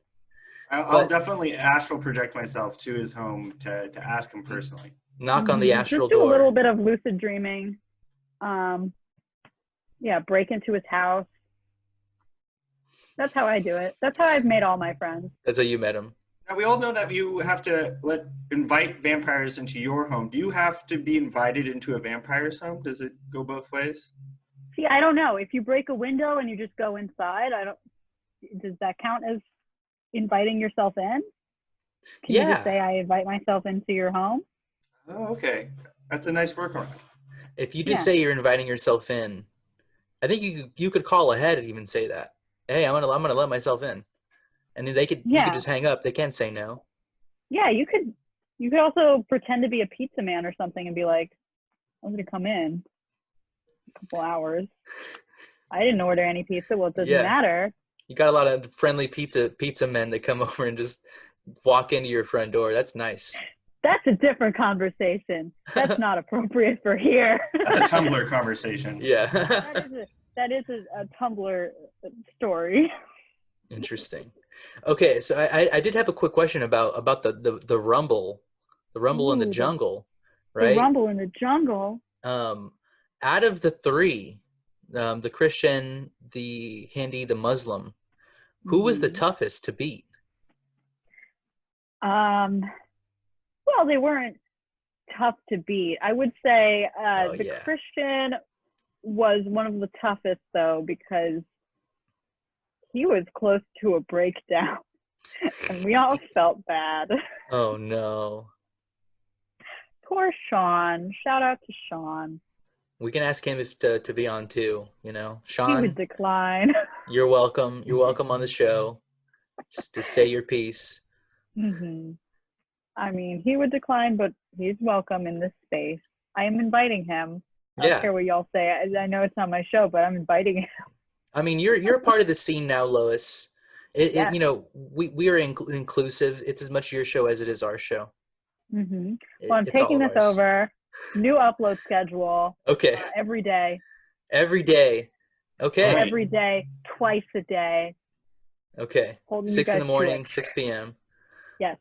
I'll definitely astral project myself to his home to ask him personally. Knock on the astral Just do door. a little bit of lucid dreaming. Yeah, break into his house. That's how I do it. That's how I've made all my friends. That's how you met him. Now, we all know that you have to invite vampires into your home. Do you have to be invited into a vampire's home? Does it go both ways? See, I don't know. If you break a window and you just go inside, does that count as inviting yourself in? Can you just say, I invite myself into your home? Oh, okay. That's a nice workaround. If you just say you're inviting yourself in, I think you could call ahead and even say that. Hey, I'm gonna let myself in, and then you could just hang up. They can't say no. Yeah, you could also pretend to be a pizza man or something and be like, I'm gonna come in a couple hours. I didn't order any pizza. Well, it doesn't matter. You got a lot of friendly pizza men that come over and just walk into your front door. That's nice. That's a different conversation. That's not appropriate for here. That's a Tumblr conversation. Yeah. that is a Tumblr story. Interesting. Okay, so I did have a quick question about the rumble, in the jungle, right? The rumble in the jungle. Out of the 3, the Christian, the Hindi, the Muslim, who was the toughest to beat? Well, they weren't tough to beat. I would say Christian was one of the toughest, though, because he was close to a breakdown, and we all felt bad. Oh, no. Poor Sean. Shout out to Sean. We can ask him to be on too, Sean. He would decline. You're welcome. You're welcome on the show to say your piece. I mean, he would decline, but he's welcome in this space. I am inviting him. I don't care what y'all say. I know it's not my show, but I'm inviting him. I mean, you're a part of the scene now, Lois. We are inclusive. It's as much your show as it is our show. Well, I'm taking this over. New upload schedule. Okay. Every day. Every day. Okay. Every day, twice a day. Okay. 6 in the morning, 6 p.m. Yes.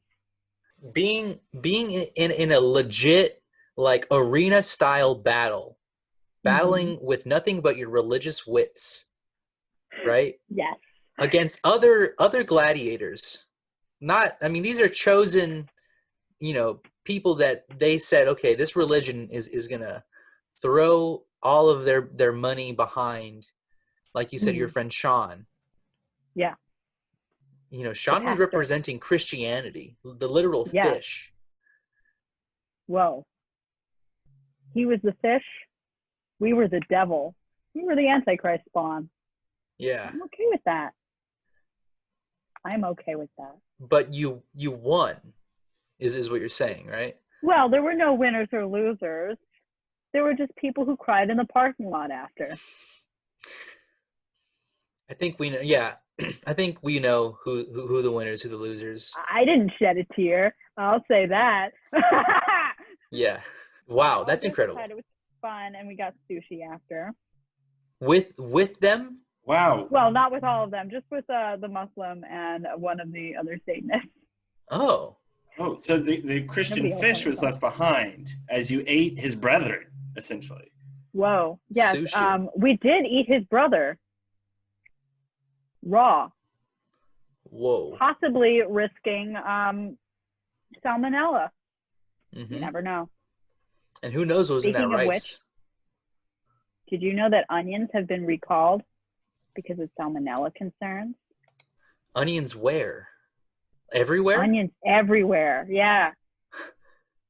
Being in a legit arena style battle, battling with nothing but your religious wits. right? Yes. Against other gladiators. Not, I mean, these are chosen, people that they said, okay, this religion is gonna throw all of their money behind, like you said, your friend Sean. Yeah. Sean was pastor. representing Christianity, the literal Yeah. fish. Whoa. He was the fish. We were the devil. We were the Antichrist spawn. Yeah. I'm okay with that. I'm okay with that. But you won, is what you're saying, right? Well, there were no winners or losers. There were just people who cried in the parking lot after. I think we know. Yeah, I think we know who the winners, who the losers. I didn't shed a tear. I'll say that. Yeah. Wow, All that's jokes incredible. aside, it was fun, and we got sushi after. With them? Wow. Well, not with all of them, just with the Muslim and one of the other Satanists. Oh. Oh, so the Christian Nobody else fish wanted was them. left behind as you ate his brethren, essentially. Whoa. Yes. Sushi. We did eat his brother raw, Whoa. possibly risking salmonella. You Mm-hmm. never know. And who knows what was in that Speaking of rice? which, did you know that onions have been recalled because of salmonella concerns? Onions where? Everywhere? Onions everywhere. Yeah.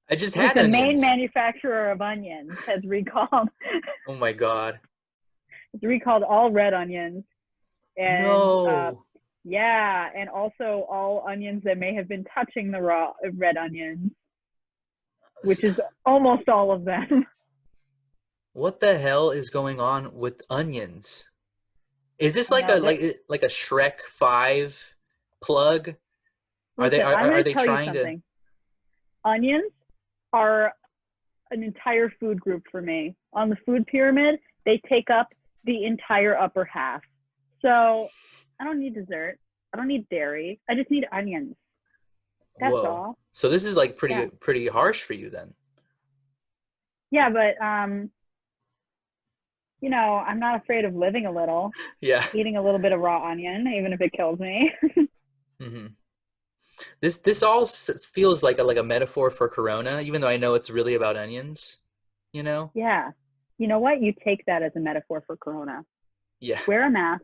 I just Like had the onions. main manufacturer of onions has recalled Oh my god. all red onions. And No. yeah, and also all onions that may have been touching the raw red onions, which is almost all of them. What the hell is going on with onions? Is this like No, like a Shrek 5 plug? listen, I'm Are going to they tell you trying something. Onions are an entire food group for me. On the food pyramid, they take up the entire upper half. So I don't need dessert. I don't need dairy. I just need onions. That's Whoa. all. So this is like Yeah. pretty harsh for you then. Yeah, but I'm not afraid of living a little, Yeah. eating a little bit of raw onion, even if it kills me. Mm-hmm. This all feels like a metaphor for Corona, even though I know it's really about onions. Yeah. You know what? You take that as a metaphor for Corona. Yeah. Wear a mask,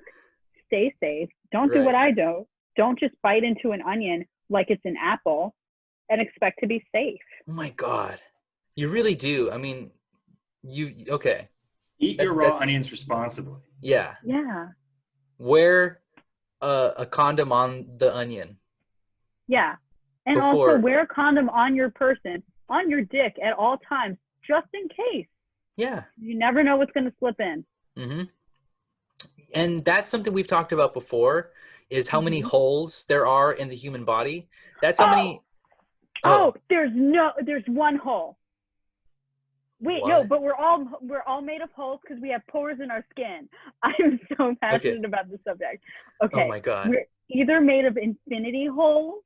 stay safe. Don't do what I do. Don't just bite into an onion like it's an apple and expect to be safe. Oh my god. You really do. I mean, okay. Eat your raw onions responsibly. Yeah. Yeah. Wear a condom on the onion. Yeah. And Before- also wear a condom on your person, on your dick at all times, just in case. Yeah. You never know what's going to slip in. Mm-hmm. And that's something we've talked about before, is how many holes there are in the human body. That's how many. Oh, there's one hole. Wait, no, What? but we're all made of holes because we have pores in our skin. I'm so passionate about this subject. Okay. Oh my god. We're either made of infinity holes,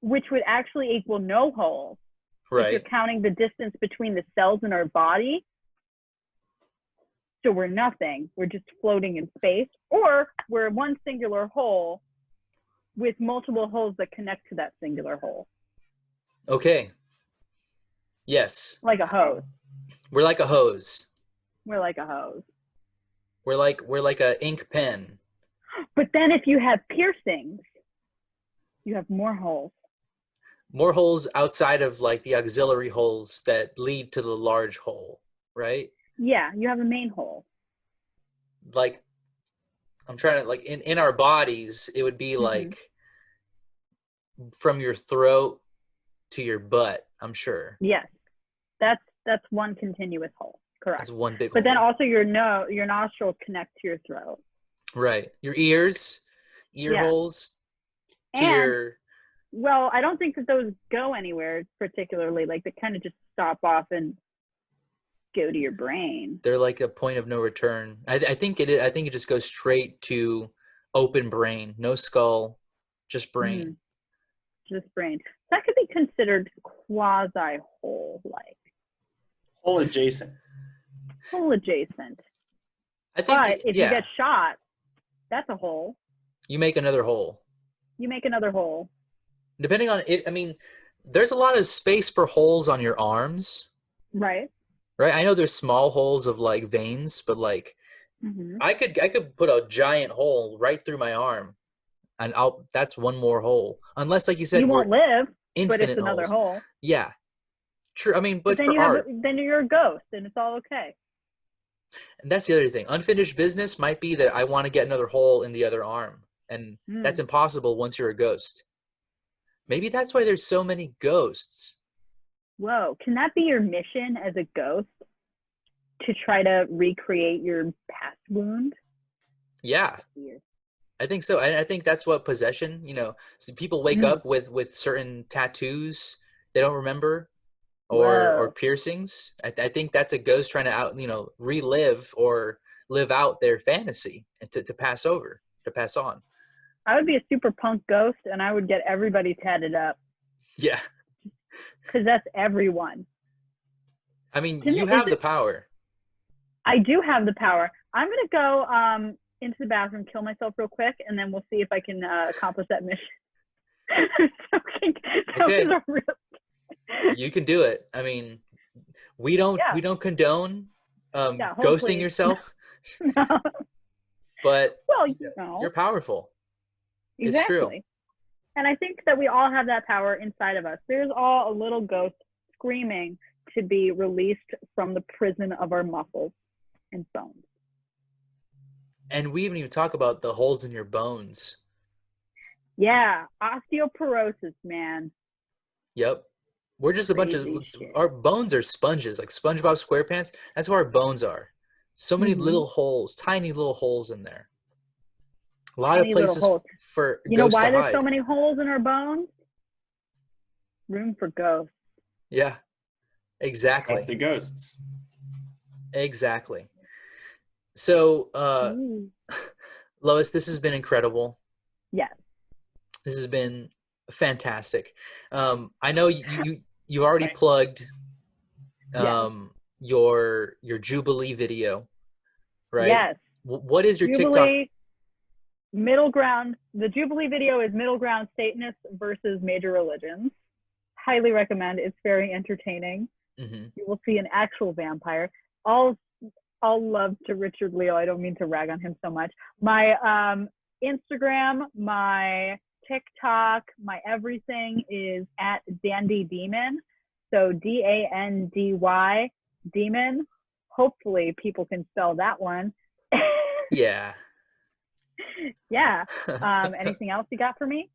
which would actually equal no holes. If Right. you're counting the distance between the cells in our body. So we're nothing. We're just floating in space. Or we're one singular hole with multiple holes that connect to that singular hole. Okay. Yes. Like a hose. We're like a hose. We're like a hose. We're like a ink pen. But then if you have piercings, you have more holes. More holes outside of like the auxiliary holes that lead to the large hole, right? Yeah, you have a main hole. Like, I'm trying to, like, in our bodies, it would be like from your throat to your butt, I'm sure. Yes. That's one continuous hole. Correct. That's one big hole. But then also your nostrils connect to your throat. Right. Your ear Yeah. holes to And your... well, I don't think that those go anywhere particularly. Like they kind of just stop off and go to your brain. They're like a point of no return. I think it just goes straight to open brain, no skull, just brain. Just brain. That could be considered quasi hole like. Hole adjacent. Hole adjacent. I think, But if you yeah, get shot, that's a hole. you make another hole. You make another hole. Depending on it, I mean, there's a lot of space for holes on your arms, Right. right? I know there's small holes of like veins, but like Hmm. I could put a giant hole right through my arm, and that's one more hole. Unless, like you said, You we're won't live, but it's infinite another holes. hole. Yeah, true. I mean, But but for art, then you're a ghost, and it's all okay. and that's the other thing. Unfinished business might be that I want to get another hole in the other arm, and that's Mm. impossible once you're a ghost. Maybe that's why there's so many ghosts. Whoa, can that be your mission as a ghost? To try to recreate your past wound? Yeah, Weird. I think so. I think that's what possession, so people wake Mm. up with certain tattoos they don't remember, or Whoa. piercings. I think that's a ghost trying to relive or live out their fantasy and to pass on. I would be a super punk ghost, and I would get everybody tatted up. Yeah. Possess everyone. I mean, you have the power. I do have the power. I'm going to go into the bathroom, kill myself real quick, and then we'll see if I can accomplish that mission. Okay. Was a real... You can do it. I mean, we don't condone ghosting hopefully. yourself, No. but Well, you're powerful. It's exactly. true. And I think that we all have that power inside of us. There's all a little ghost screaming to be released from the prison of our muscles and bones. And we haven't even talked about the holes in your bones. Yeah, osteoporosis, man. Yep. We're just a bunch of, Crazy shit. our bones are sponges, like SpongeBob SquarePants. That's where our bones are. So many little holes, tiny little holes in there. A lot Tiny of little places holes. for You know ghosts why to there's hide. so many holes in our bones? Room for ghosts. Yeah, exactly. Up the ghosts. Exactly. So, Ooh. Lois, this has been incredible. Yes. This has been fantastic. I know you already plugged your Jubilee video, right? Yes. What is your Jubilee, TikTok? middle ground. The Jubilee video is middle ground Satanists versus major religions. Highly recommend. It's very entertaining. Mm-hmm. You will see an actual vampire. All love to Richard Leo. I don't mean to rag on him so much. My Instagram, my TikTok, my everything is at Dandy Demon. So DANDY Demon. Hopefully people can spell that one. Yeah. Yeah. Anything else you got for me?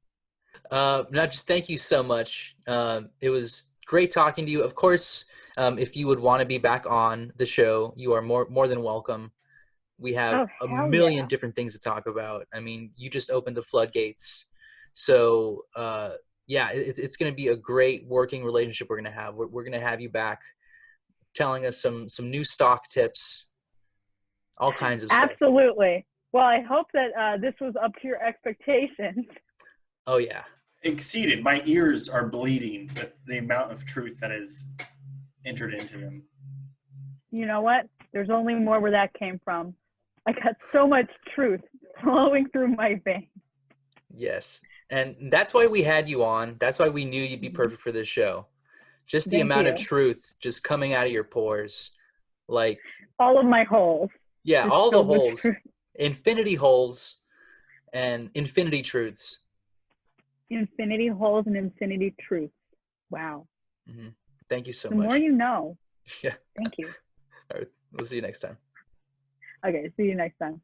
No, just thank you so much. It was great talking to you. Of course, if you would want to be back on the show, you are more than welcome. We have a million different things to talk about. I mean, you just opened the floodgates. So, yeah, it's going to be a great working relationship we're going to have. We're going to have you back telling us some new stock tips, all kinds of stuff. Absolutely. Well, I hope that this was up to your expectations. Oh, yeah. Exceeded. My ears are bleeding with the amount of truth that is entered into them. You know what? There's only more where that came from. I got so much truth flowing through my veins. Yes. And that's why we had you on. That's why we knew you'd be perfect for this show. Just the amount of truth just coming out of your pores. Like all of my holes. Yeah, all the holes. Infinity holes and infinity truths. Infinity holes and infinity truths. Wow. Mm-hmm. Thank you so much. The more you know. Yeah. Thank you. All right. We'll see you next time. Okay. See you next time.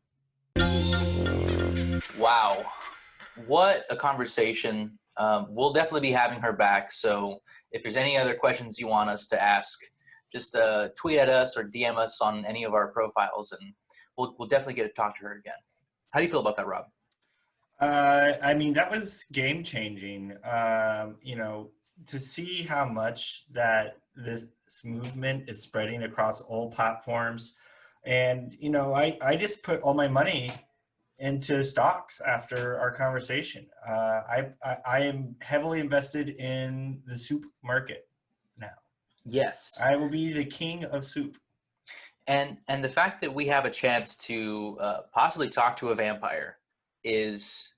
Wow. What a conversation. We'll definitely be having her back. So if there's any other questions you want us to ask, just tweet at us or DM us on any of our profiles, and we'll definitely get to talk to her again. How do you feel about that, Rob? I mean, that was game changing. You know, to see how much that this movement is spreading across all platforms. And, you know, I just put all my money into stocks after our conversation. I am heavily invested in the soup market now. Yes. I will be the king of soup. And the fact that we have a chance to possibly talk to a vampire is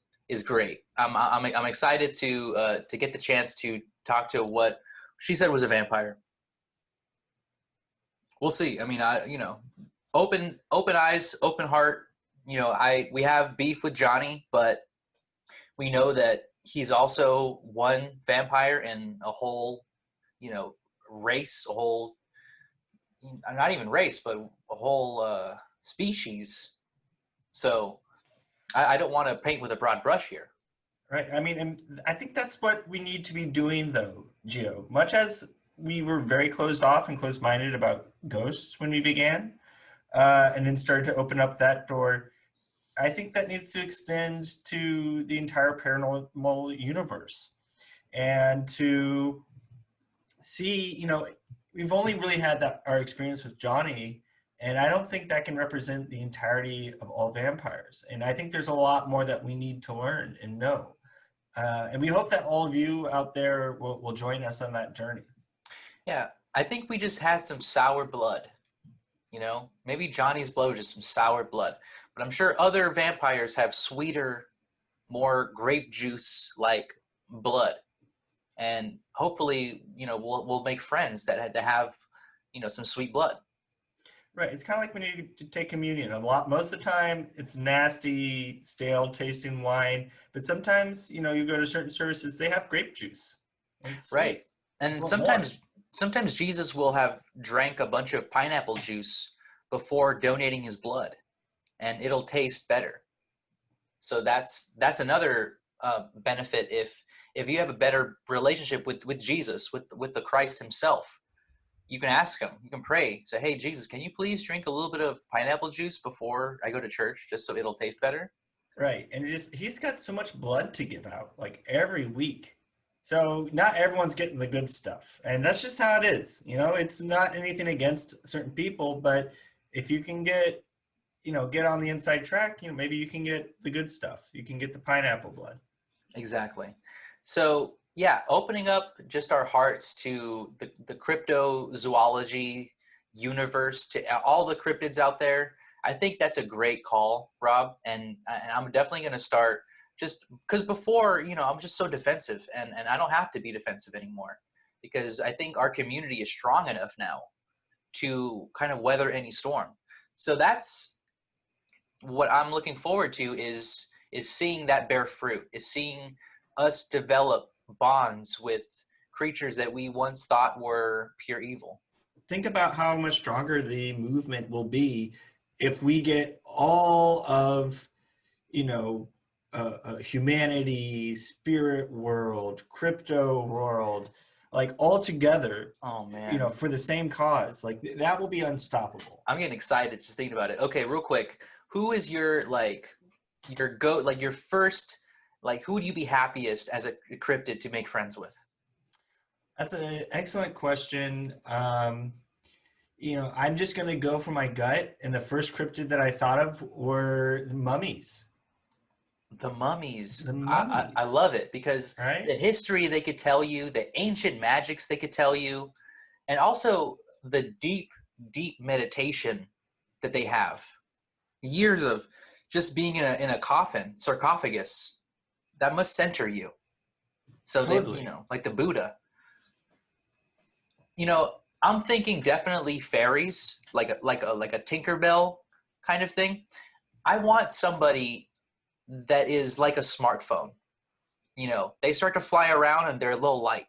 great. I'm excited to get the chance to talk to what she said was a vampire. We'll see. I mean, open eyes, open heart. We have beef with Johnny, but we know that he's also one vampire in a whole, race, a whole, not even race, but a whole species. So I don't want to paint with a broad brush here. Right. I mean, and I think that's what we need to be doing, though, Gio. Much as we were very closed off and closed-minded about ghosts when we began, and then started to open up that door, I think that needs to extend to the entire paranormal universe. And to see, we've only really had our experience with Johnny, and I don't think that can represent the entirety of all vampires. And I think there's a lot more that we need to learn and know. And we hope that all of you out there will join us on that journey. Yeah, I think we just had some sour blood. Maybe Johnny's blood was just some sour blood. But I'm sure other vampires have sweeter, more grape juice like blood. And hopefully, we'll make friends that have, some sweet blood. Right. It's kind of like when you take communion. Most of the time, it's nasty, stale tasting wine. But sometimes, you go to certain services, they have grape juice. Right. And sometimes Jesus will have drank a bunch of pineapple juice before donating his blood, and it'll taste better. So that's another benefit if you have a better relationship with Jesus, with the Christ himself. You can ask him, you can pray, say, hey, Jesus, can you please drink a little bit of pineapple juice before I go to church, just so it'll taste better? Right. And he's got so much blood to give out, like every week. So not everyone's getting the good stuff. And that's just how it is. It's not anything against certain people, but if you can get on the inside track, maybe you can get the good stuff. You can get the pineapple blood. Exactly. So yeah, opening up just our hearts to the cryptozoology universe, to all the cryptids out there. I think that's a great call, Rob. And I'm definitely going to start, just because before, I'm just so defensive, and I don't have to be defensive anymore, because I think our community is strong enough now to kind of weather any storm. So that's what I'm looking forward to, is seeing that bear fruit, is seeing us develop bonds with creatures that we once thought were pure evil. Think about how much stronger the movement will be if we get all of, humanity, spirit world, crypto world, like all together. Oh man. For the same cause. Like that will be unstoppable. I'm getting excited just thinking about it. Okay, real quick. Who is your your first, who would you be happiest as a cryptid to make friends with? That's an excellent question. I'm just going to go for my gut. And the first cryptid that I thought of were the mummies. The mummies. The mummies. I love it, because right? The history they could tell you, the ancient magics they could tell you, and also the deep, deep meditation that they have. Years of just being in a coffin, sarcophagus, that must center you. So totally. they, like the Buddha. I'm thinking definitely fairies, like a Tinkerbell kind of thing. I want somebody that is like a smartphone. They start to fly around and they're a little light.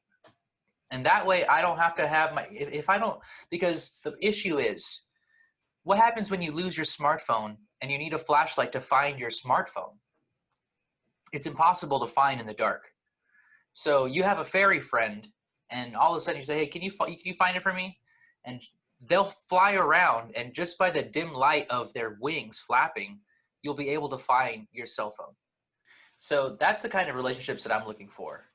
And that way I don't have to have if I don't, because the issue is, what happens when you lose your smartphone and you need a flashlight to find your smartphone? It's impossible to find in the dark. So you have a fairy friend, and all of a sudden you say, hey, can you find it for me? And they'll fly around, and just by the dim light of their wings flapping, you'll be able to find your cell phone. So that's the kind of relationships that I'm looking for.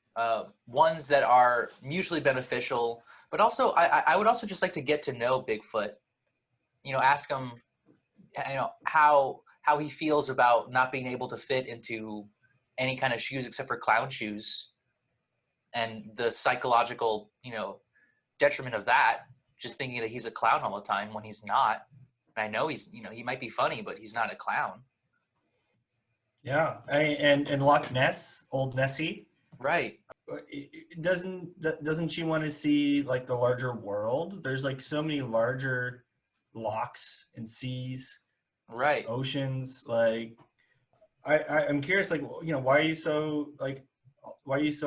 Ones that are mutually beneficial, but also I would also just like to get to know Bigfoot. Ask him, how he feels about not being able to fit into any kind of shoes except for clown shoes, and the psychological, detriment of that, just thinking that he's a clown all the time when he's not. And I know he's, he might be funny, but he's not a clown. Yeah, and Loch Ness, old Nessie, Right. doesn't she want to see like the larger world? There's like so many larger locks and seas, Right. oceans. Like I'm curious, like why are you so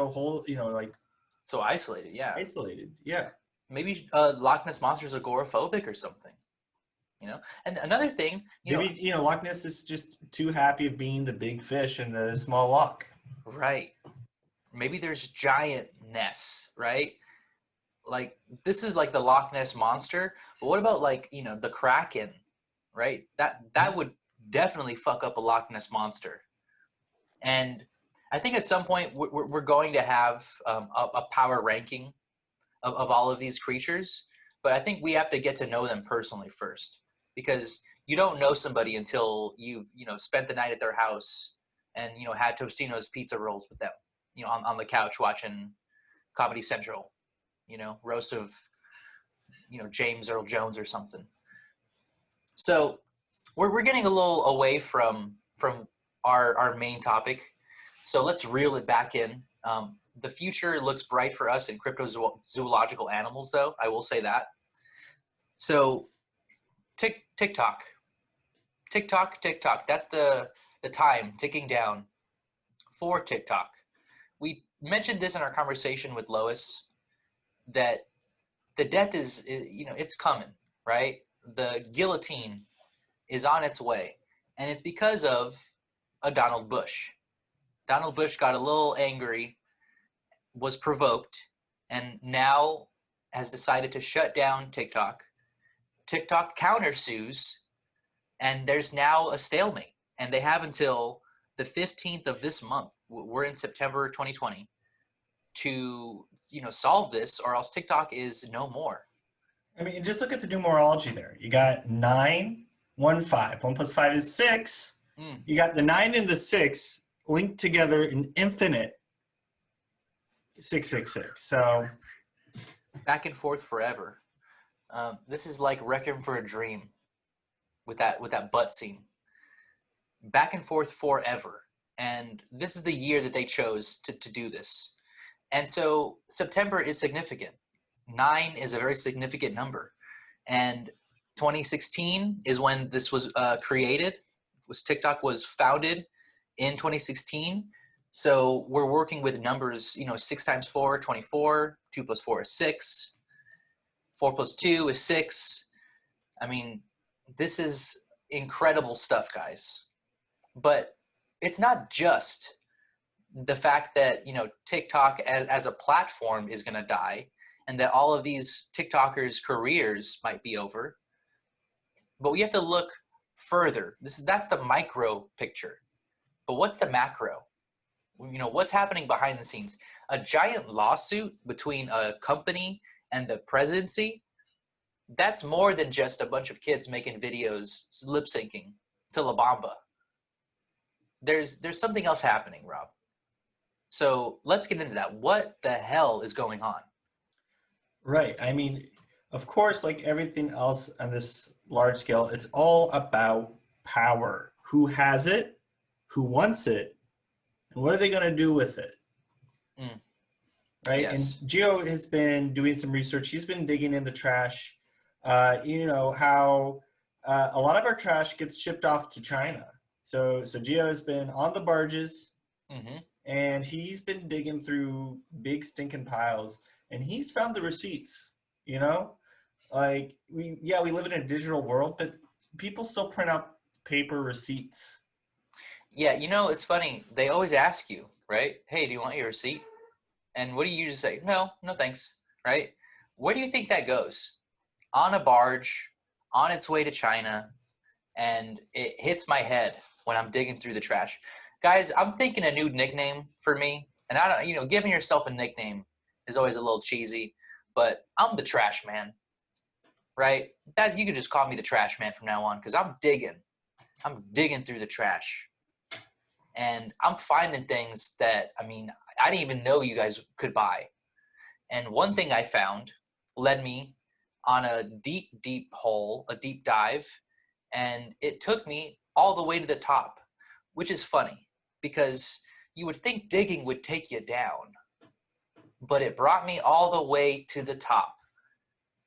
whole, like So isolated. Yeah. isolated? Yeah. Maybe Loch Ness monster's agoraphobic or something. And another thing, Maybe Loch Ness is just too happy of being the big fish in the small loch. right. Maybe there's giant Ness, right? Like this is like the Loch Ness monster, but what about like, the Kraken, right? That would definitely fuck up a Loch Ness monster. And I think at some point we're going to have a power ranking of all of these creatures, but I think we have to get to know them personally first, because you don't know somebody until you spent the night at their house and had Tostino's pizza rolls with them, on the couch watching Comedy Central, roast of James Earl Jones or something. So we're getting a little away from our main topic, so let's reel it back in. The future looks bright for us in cryptozoological animals, though. I will say that. So, TikTok. That's the time ticking down for TikTok. We mentioned this in our conversation with Lois, that the death is it's coming, right? The guillotine is on its way, and it's because of a Donald Bush. Donald Bush got a little angry, was provoked, and now has decided to shut down TikTok. TikTok countersues, and there's now a stalemate. And they have until the 15th of this month, we're in September 2020, to solve this, or else TikTok is no more. I mean, just look at the numerology there. You got 9, 1, 5. 1 plus 5 is 6. You got the 9 and the 6 linked together in infinite 666. So back and forth forever. This is like Requiem for a Dream with that butt scene. Back and forth forever. And this is the year that they chose to do this. And so September is significant. 9 is a very significant number. And 2016 is when this was created. TikTok was founded in 2016. So we're working with numbers, 6 times 4, 24, 2 plus 4 is 6, 4 plus 2 is 6. I mean, this is incredible stuff, guys. But it's not just the fact that, TikTok as a platform is going to die, and that all of these TikTokers' careers might be over. But we have to look further. That's the micro picture. But what's the macro? What's happening behind the scenes? A giant lawsuit between a company and the presidency, that's more than just a bunch of kids making videos lip syncing to La Bamba. There's something else happening, Rob. So let's get into that. What the hell is going on? right. I mean, of course, like everything else on this large scale, it's all about power. Who has it? Who wants it? And what are they going to do with it? Right. Yes. And Gio has been doing some research. He's been digging in the trash. How a lot of our trash gets shipped off to China. So Gio has been on the barges, and he's been digging through big stinking piles, and he's found the receipts. Like we live in a digital world, but people still print out paper receipts. Yeah, it's funny. They always ask you, right? Hey, do you want your receipt? And what do you usually say? No thanks, right? Where do you think that goes? On a barge, on its way to China, and it hits my head when I'm digging through the trash. Guys, I'm thinking a new nickname for me. And I don't, giving yourself a nickname is always a little cheesy, but I'm the trash man, right? That you can just call me the trash man from now on, because I'm digging through the trash. And I'm finding things that, I didn't even know you guys could buy. And one thing I found led me on a deep hole, a deep dive and it took me all the way to the top, which is funny because you would think digging would take you down, but it brought me all the way to the top.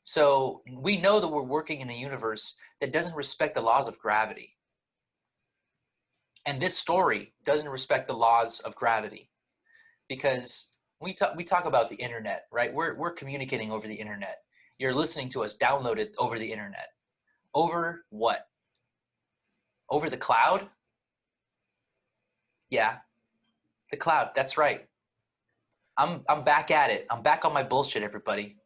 So we know that we're working in a universe that doesn't respect the laws of gravity. And this story doesn't respect the laws of gravity, because we talk about the internet, right? We're communicating over the internet. You're listening to us downloaded over the internet. Over what? Over the cloud? Yeah, the cloud. That's right. I'm back at it. I'm back on my bullshit, everybody.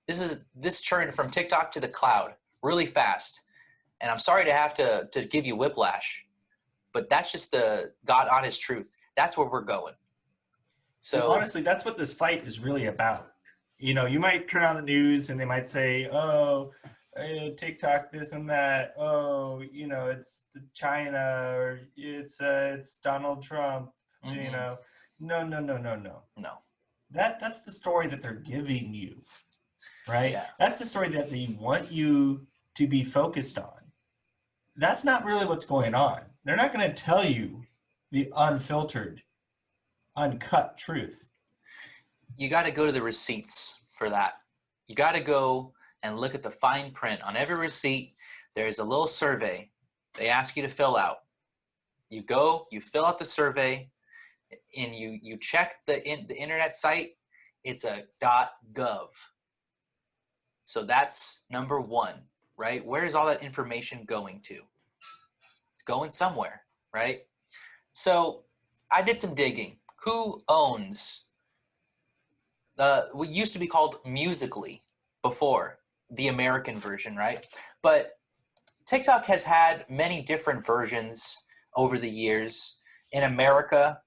This churned from TikTok to the cloud really fast. And I'm sorry to have to give you whiplash, but that's just the God honest truth. That's where we're going. So Well, honestly, that's what this fight is really about. You know, you might turn on the news and they might say, "Oh, TikTok, this and that. Oh, you know, it's China, or it's Donald Trump." mm-hmm. You know, no. No. That's the story that they're giving you, right? Yeah. That's the story that they want you to be focused on. That's not really what's going on. They're not going to tell you the unfiltered, uncut truth. You got to go to the receipts for that. You got to go and look at the fine print. On every receipt, there's a little survey they ask you to fill out. You go, you fill out the survey, and you check the internet site. It's a .gov. So that's number one, right? Where is all that information going to? It's going somewhere, right? So I did some digging. Who owns what used to be called Musical.ly before, the American version, right? But TikTok has had many different versions over the years. In America,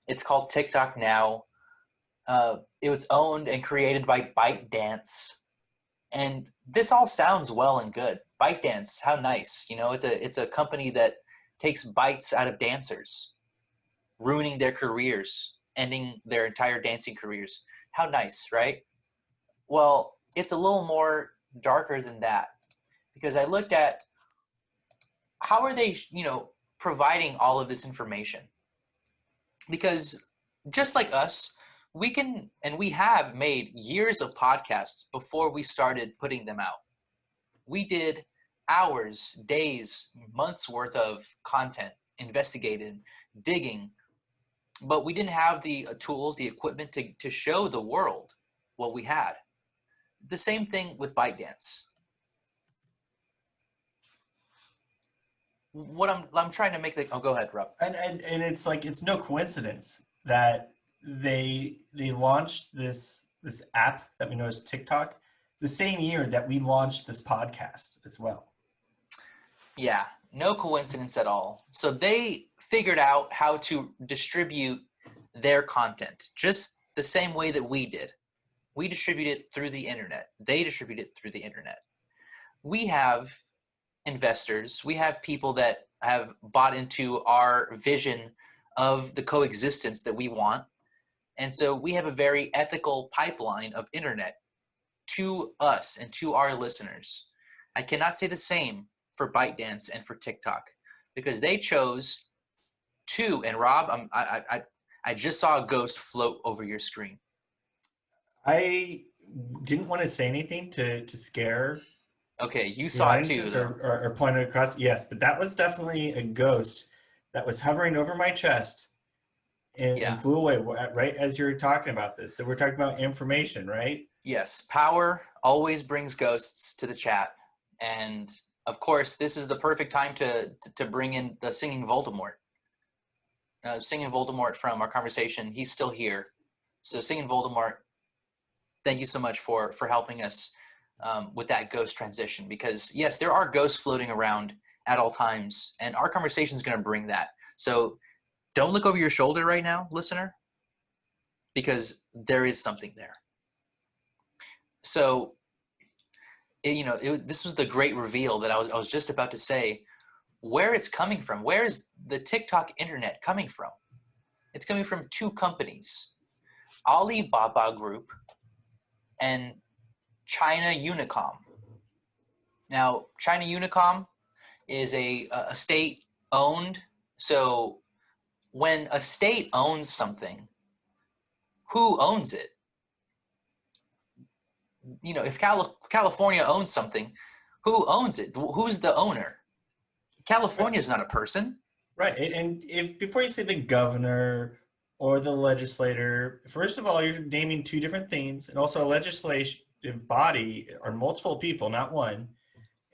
it's called TikTok now. It was owned and created by ByteDance. And this all sounds well and good. ByteDance, how nice. You know, it's a company that takes bites out of dancers, ruining their careers, ending their entire dancing careers. How nice, right? Well, it's a little more darker than that, because I looked at how are they, providing all of this information? Because just like us, we can, and we have made years of podcasts before we started putting them out. We did hours, days, months worth of content, investigated, digging, but we didn't have the tools, the equipment to show the world what we had. The same thing with ByteDance. What I'm trying to make the, oh, go ahead, Rob. And it's like, it's no coincidence that they launched this app that we know as TikTok the same year that we launched this podcast as well. Yeah, no coincidence at all. So they figured out how to distribute their content just the same way that we did. We distribute it through the internet. They distribute it through the internet. We have investors. We have people that have bought into our vision of the coexistence that we want. And so we have a very ethical pipeline of internet to us and to our listeners. I cannot say the same for ByteDance and for TikTok, because they chose to, and Rob, I just saw a ghost float over your screen. I didn't want to say anything to scare. Okay, you saw it too. Or point it across. Yes, but that was definitely a ghost that was hovering over my chest and flew away right as you were talking about this. So we're talking about information, right? Yes, power always brings ghosts to the chat. And of course, this is the perfect time to bring in the singing Voldemort. Singing Voldemort from our conversation, he's still here. So singing Voldemort, thank you so much for helping us with that ghost transition, because yes, there are ghosts floating around at all times, and our conversation is going to bring that. So don't look over your shoulder right now, listener, because there is something there. So, this was the great reveal that I was just about to say, where it's coming from. Where is the TikTok internet coming from? It's coming from two companies, Alibaba Group and China Unicom. Now, China Unicom is a state owned. So when a state owns something, who owns it? You know, if California owns something, who owns it? Who's the owner? California is not a person. Right. And if before you say the governor or the legislator, first of all, you're naming two different things, and also a legislative body are multiple people, not one.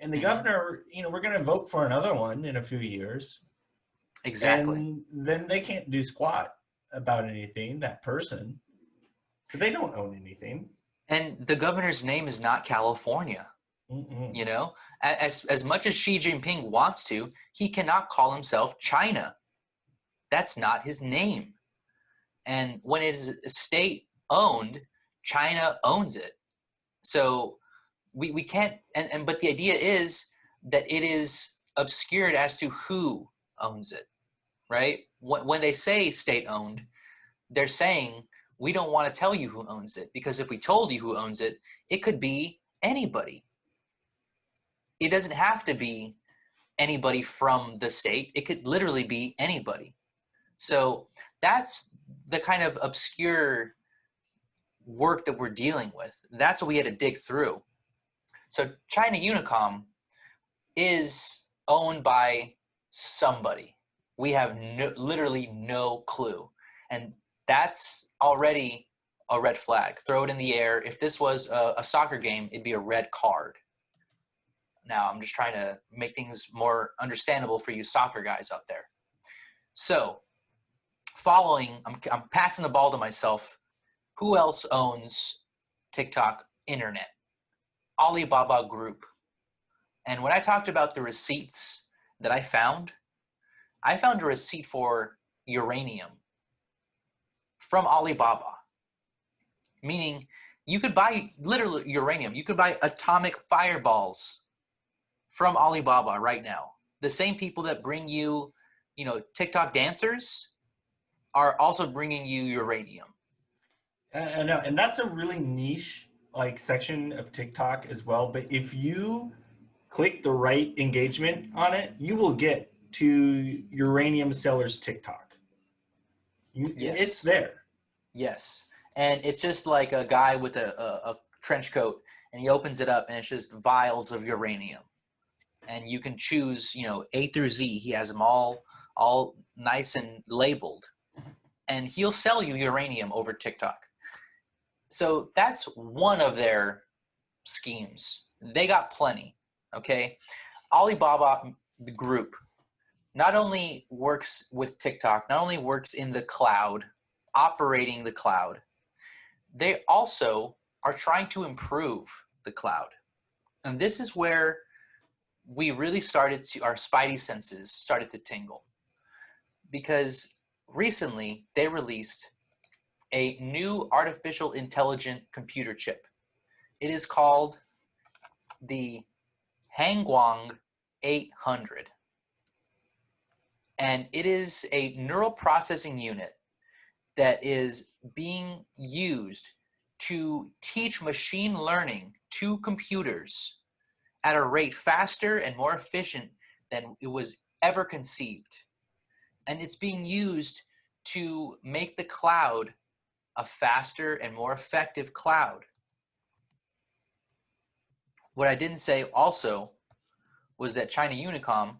And the Mhm. governor, we're going to vote for another one in a few years, Exactly. and then they can't do squat about anything, that person. So they don't own anything. And the governor's name is not California. Mm-mm. You know, as much as Xi Jinping wants to, he cannot call himself China. That's not his name. And when it is state owned, China owns it. So we can't, but the idea is that it is obscured as to who owns it, right? When they say state owned, they're saying we don't want to tell you who owns it, because if we told you who owns it, it could be anybody. It doesn't have to be anybody from the state. It could literally be anybody. So that's the kind of obscure work that we're dealing with. That's what we had to dig through. So China Unicom is owned by somebody. We have literally no clue. And that's already a red flag. Throw it in the air. If this was a soccer game, it'd be a red card. Now, I'm just trying to make things more understandable for you soccer guys out there. So, I'm passing the ball to myself. Who else owns TikTok Internet? Alibaba Group. And when I talked about the receipts that I found a receipt for uranium from Alibaba, meaning you could buy literally uranium. You could buy atomic fireballs from Alibaba right now. The same people that bring you, TikTok dancers are also bringing you uranium. I know, and that's a really niche section of TikTok as well. But if you click the right engagement on it, you will get to uranium sellers TikTok. Yes. It's there. Yes. And it's just like a guy with a trench coat, and he opens it up, and it's just vials of uranium. And you can choose, A through Z. He has them all nice and labeled. And he'll sell you uranium over TikTok. So that's one of their schemes. They got plenty, okay? Alibaba, the group, not only works with TikTok, not only works in the cloud, operating the cloud, they also are trying to improve the cloud. And this is where we really our spidey senses started to tingle. Because recently they released a new artificial intelligent computer chip. It is called the Hangguang 800. And it is a neural processing unit that is being used to teach machine learning to computers at a rate faster and more efficient than it was ever conceived. And it's being used to make the cloud a faster and more effective cloud. What I didn't say also was that China Unicom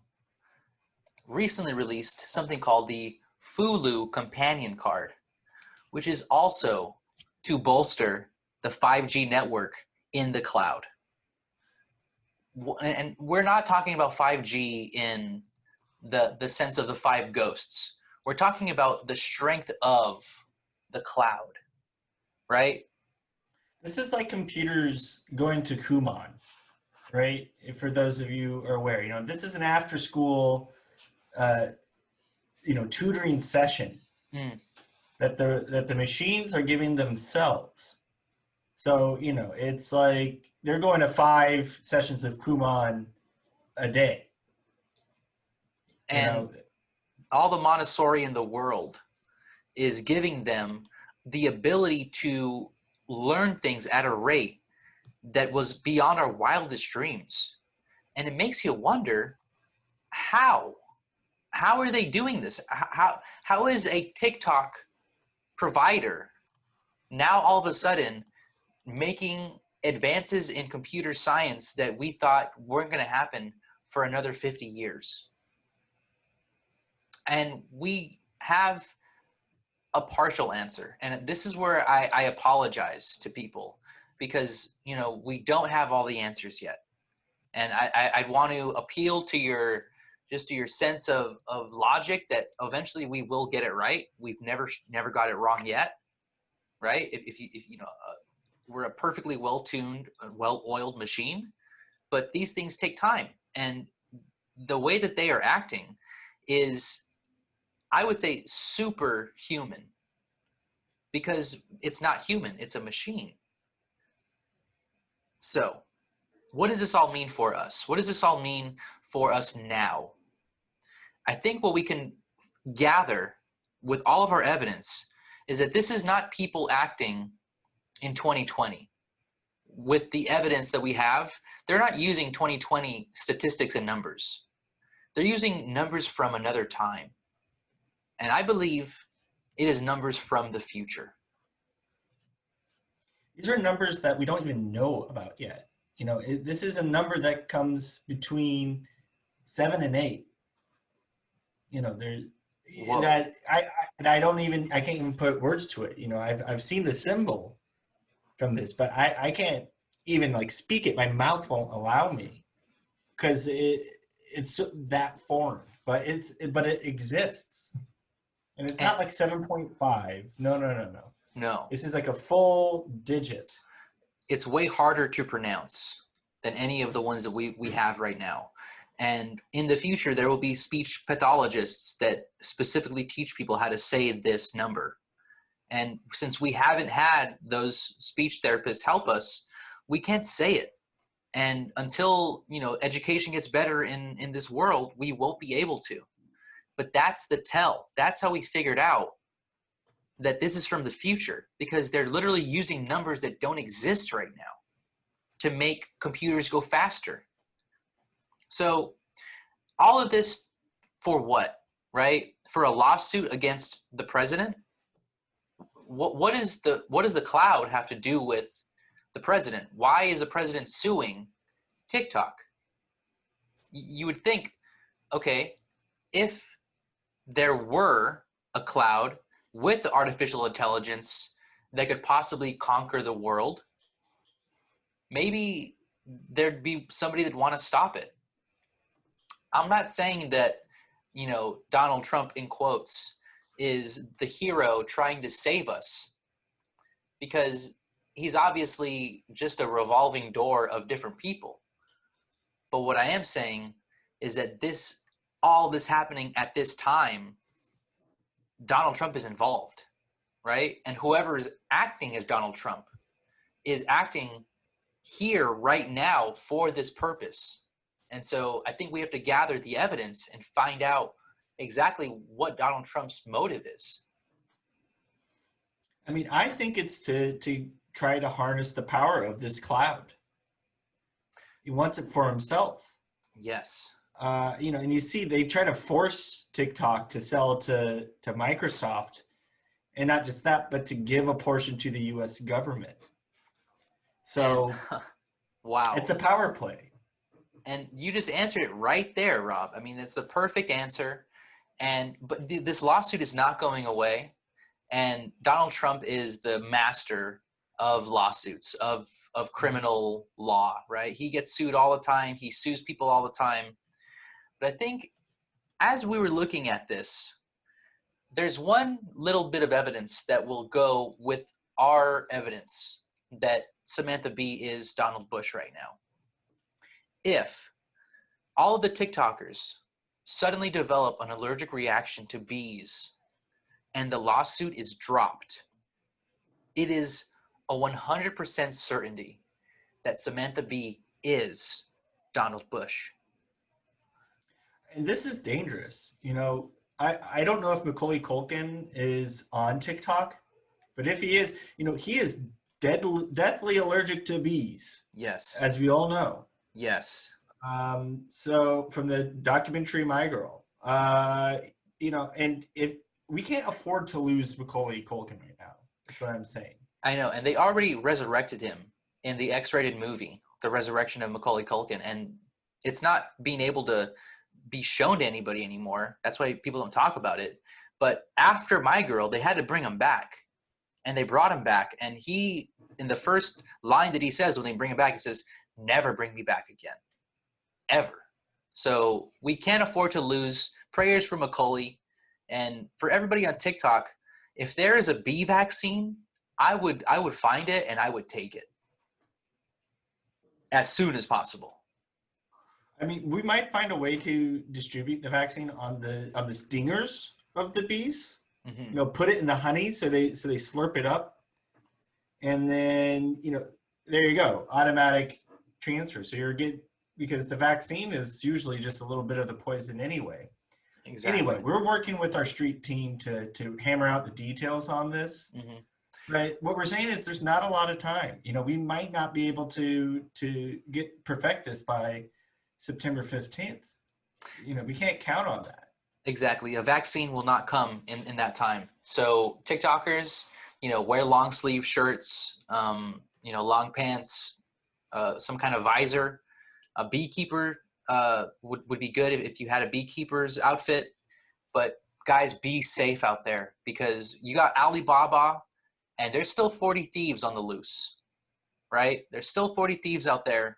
recently released something called the Fulu companion card, which is also to bolster the 5G network in the cloud. And we're not talking about 5G in the sense of the five ghosts. We're talking about the strength of the cloud, right? This is like computers going to Kumon, right? For those of you who are aware, this is an after-school, tutoring session that the machines are giving themselves. So, it's like they're going to 5 sessions of Kumon a day. And all the Montessori in the world is giving them the ability to learn things at a rate that was beyond our wildest dreams. And it makes you wonder, how? How are they doing this? How is a TikTok provider now all of a sudden making advances in computer science that we thought weren't going to happen for another 50 years? And we have a partial answer. And this is where I apologize to people because, you know, we don't have all the answers yet. And I want to appeal to your sense of logic that eventually we will get it right. We've never got it wrong yet, right? If you know, we're a perfectly well-tuned, well-oiled machine, but these things take time. And the way that they are acting is, I would say, superhuman, because it's not human, it's a machine. So what does this all mean for us? What does this all mean for us now? I think what we can gather with all of our evidence is that this is not people acting in 2020. With the evidence that we have, they're not using 2020 statistics and numbers. They're using numbers from another time. And I believe it is numbers from the future. These are numbers that we don't even know about yet. You know, this is a number that comes between 7 and 8. You know, there's that I can't even put words to it. You know, I've seen the symbol from this, but I can't even like speak it. My mouth won't allow me because it's that foreign. But it exists, and it's not like 7.5. No. No. This is like a full digit. It's way harder to pronounce than any of the ones that we have right now. And in the future, there will be speech pathologists that specifically teach people how to say this number. And since we haven't had those speech therapists help us, we can't say it. And until, you know, education gets better in this world, we won't be able to. But that's the tell. That's how we figured out that this is from the future, because they're literally using numbers that don't exist right now to make computers go faster. So all of this for what, right? For a lawsuit against the president? What does the cloud have to do with the president? Why is the president suing TikTok? You would think, okay, if there were a cloud with artificial intelligence that could possibly conquer the world, maybe there'd be somebody that want to stop it. I'm not saying that, you know, Donald Trump, in quotes, is the hero trying to save us, because he's obviously just a revolving door of different people. But what I am saying is that all this happening at this time, Donald Trump is involved, right? And whoever is acting as Donald Trump is acting here right now for this purpose. And so I think we have to gather the evidence and find out exactly what Donald Trump's motive is. I mean, I think it's to try to harness the power of this cloud. He wants it for himself. Yes. You know, and you see they try to force TikTok to sell to Microsoft, and not just that, but to give a portion to the U.S. government. So, wow, it's a power play. And you just answered it right there, Rob. I mean, it's the perfect answer. But this lawsuit is not going away. And Donald Trump is the master of lawsuits, of criminal law, right? He gets sued all the time. He sues people all the time. But I think as we were looking at this, there's one little bit of evidence that will go with our evidence that Samantha Bee is Donald Bush right now. If all of the TikTokers suddenly develop an allergic reaction to bees and the lawsuit is dropped, it is a 100% certainty that Samantha Bee is Donald Bush. And this is dangerous. You know, I don't know if Macaulay Culkin is on TikTok, but if he is, you know, he is deathly allergic to bees. Yes. As we all know. Yes. So from the documentary My Girl, and if we can't afford to lose Macaulay Culkin right now, that's what I'm saying. I know, and they already resurrected him in the X-rated movie, The Resurrection of Macaulay Culkin, and it's not being able to be shown to anybody anymore. That's why people don't talk about it. But after My Girl, they had to bring him back, and they brought him back, and he, in the first line that he says when they bring him back, he says, "Never bring me back again, ever." So we can't afford to lose. Prayers for Macaulay, and for everybody on TikTok. If there is a bee vaccine, I would find it and I would take it as soon as possible. I mean, we might find a way to distribute the vaccine on the stingers of the bees. Mm-hmm. Put it in the honey so they slurp it up, and then there you go, automatic transfer. So because the vaccine is usually just a little bit of the poison anyway. Exactly. Anyway, we're working with our street team to hammer out the details on this. Mm-hmm. But what we're saying is there's not a lot of time. We might not be able to perfect this by September 15th. We can't count on that. Exactly. A vaccine will not come in that time. So TikTokers, wear long sleeve shirts, long pants, some kind of visor. A beekeeper would be good if you had a beekeeper's outfit. But guys, be safe out there, because you got Alibaba, and there's still 40 thieves on the loose, right? There's still 40 thieves out there,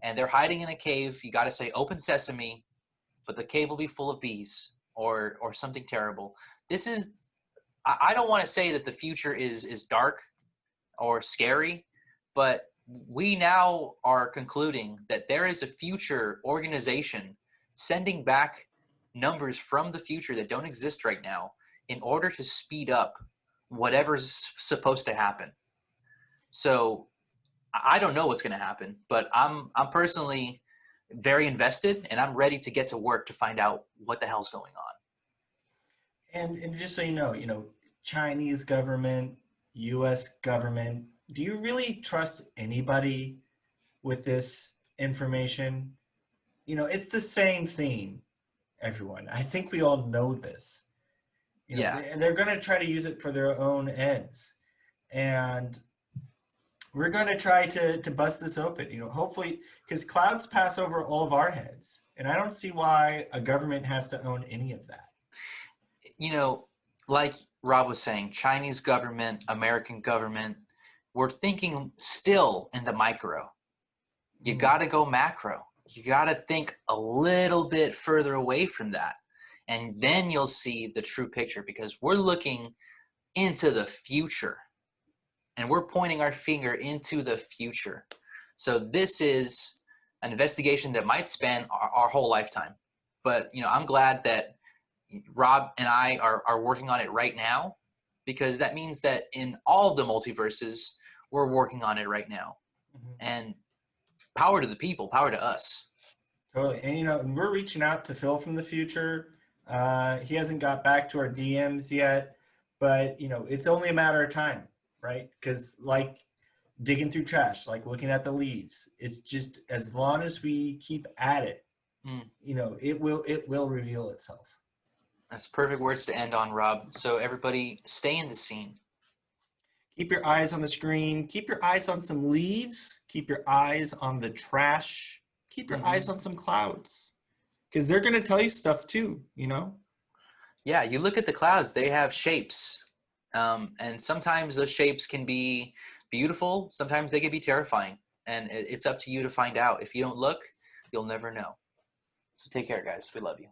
and they're hiding in a cave. You got to say, "Open sesame," but the cave will be full of bees or something terrible. I don't want to say that the future is dark or scary, but we now are concluding that there is a future organization sending back numbers from the future that don't exist right now in order to speed up whatever's supposed to happen. So I don't know what's going to happen, but I'm personally very invested, and I'm ready to get to work to find out what the hell's going on. And just so you know, Chinese government, U.S. government, do you really trust anybody with this information? It's the same thing, everyone. I think we all know this. Yeah. They're going to try to use it for their own ends. And we're going to try to bust this open, hopefully, because clouds pass over all of our heads. And I don't see why a government has to own any of that. Like Rob was saying, Chinese government, American government, we're thinking still in the micro. You got to go macro. You got to think a little bit further away from that. And then you'll see the true picture, because we're looking into the future. And we're pointing our finger into the future. So this is an investigation that might span our whole lifetime. But, I'm glad that Rob and I are working on it right now, because that means that in all the multiverses, we're working on it right now. Mm-hmm. And power to the people, power to us. Totally. And, we're reaching out to Phil from the future. He hasn't got back to our DMs yet, but, it's only a matter of time. Right? Because like digging through trash, like looking at the leaves, it's just, as long as we keep at it, it will reveal itself. That's perfect words to end on, Rob. So everybody, stay in the scene. Keep your eyes on the screen. Keep your eyes on some leaves. Keep your eyes on the trash. Keep your eyes on some clouds, because they're going to tell you stuff too, Yeah, you look at the clouds, they have shapes. And sometimes those shapes can be beautiful. Sometimes they can be terrifying. And it's up to you to find out. If you don't look, you'll never know. So take care, guys. We love you.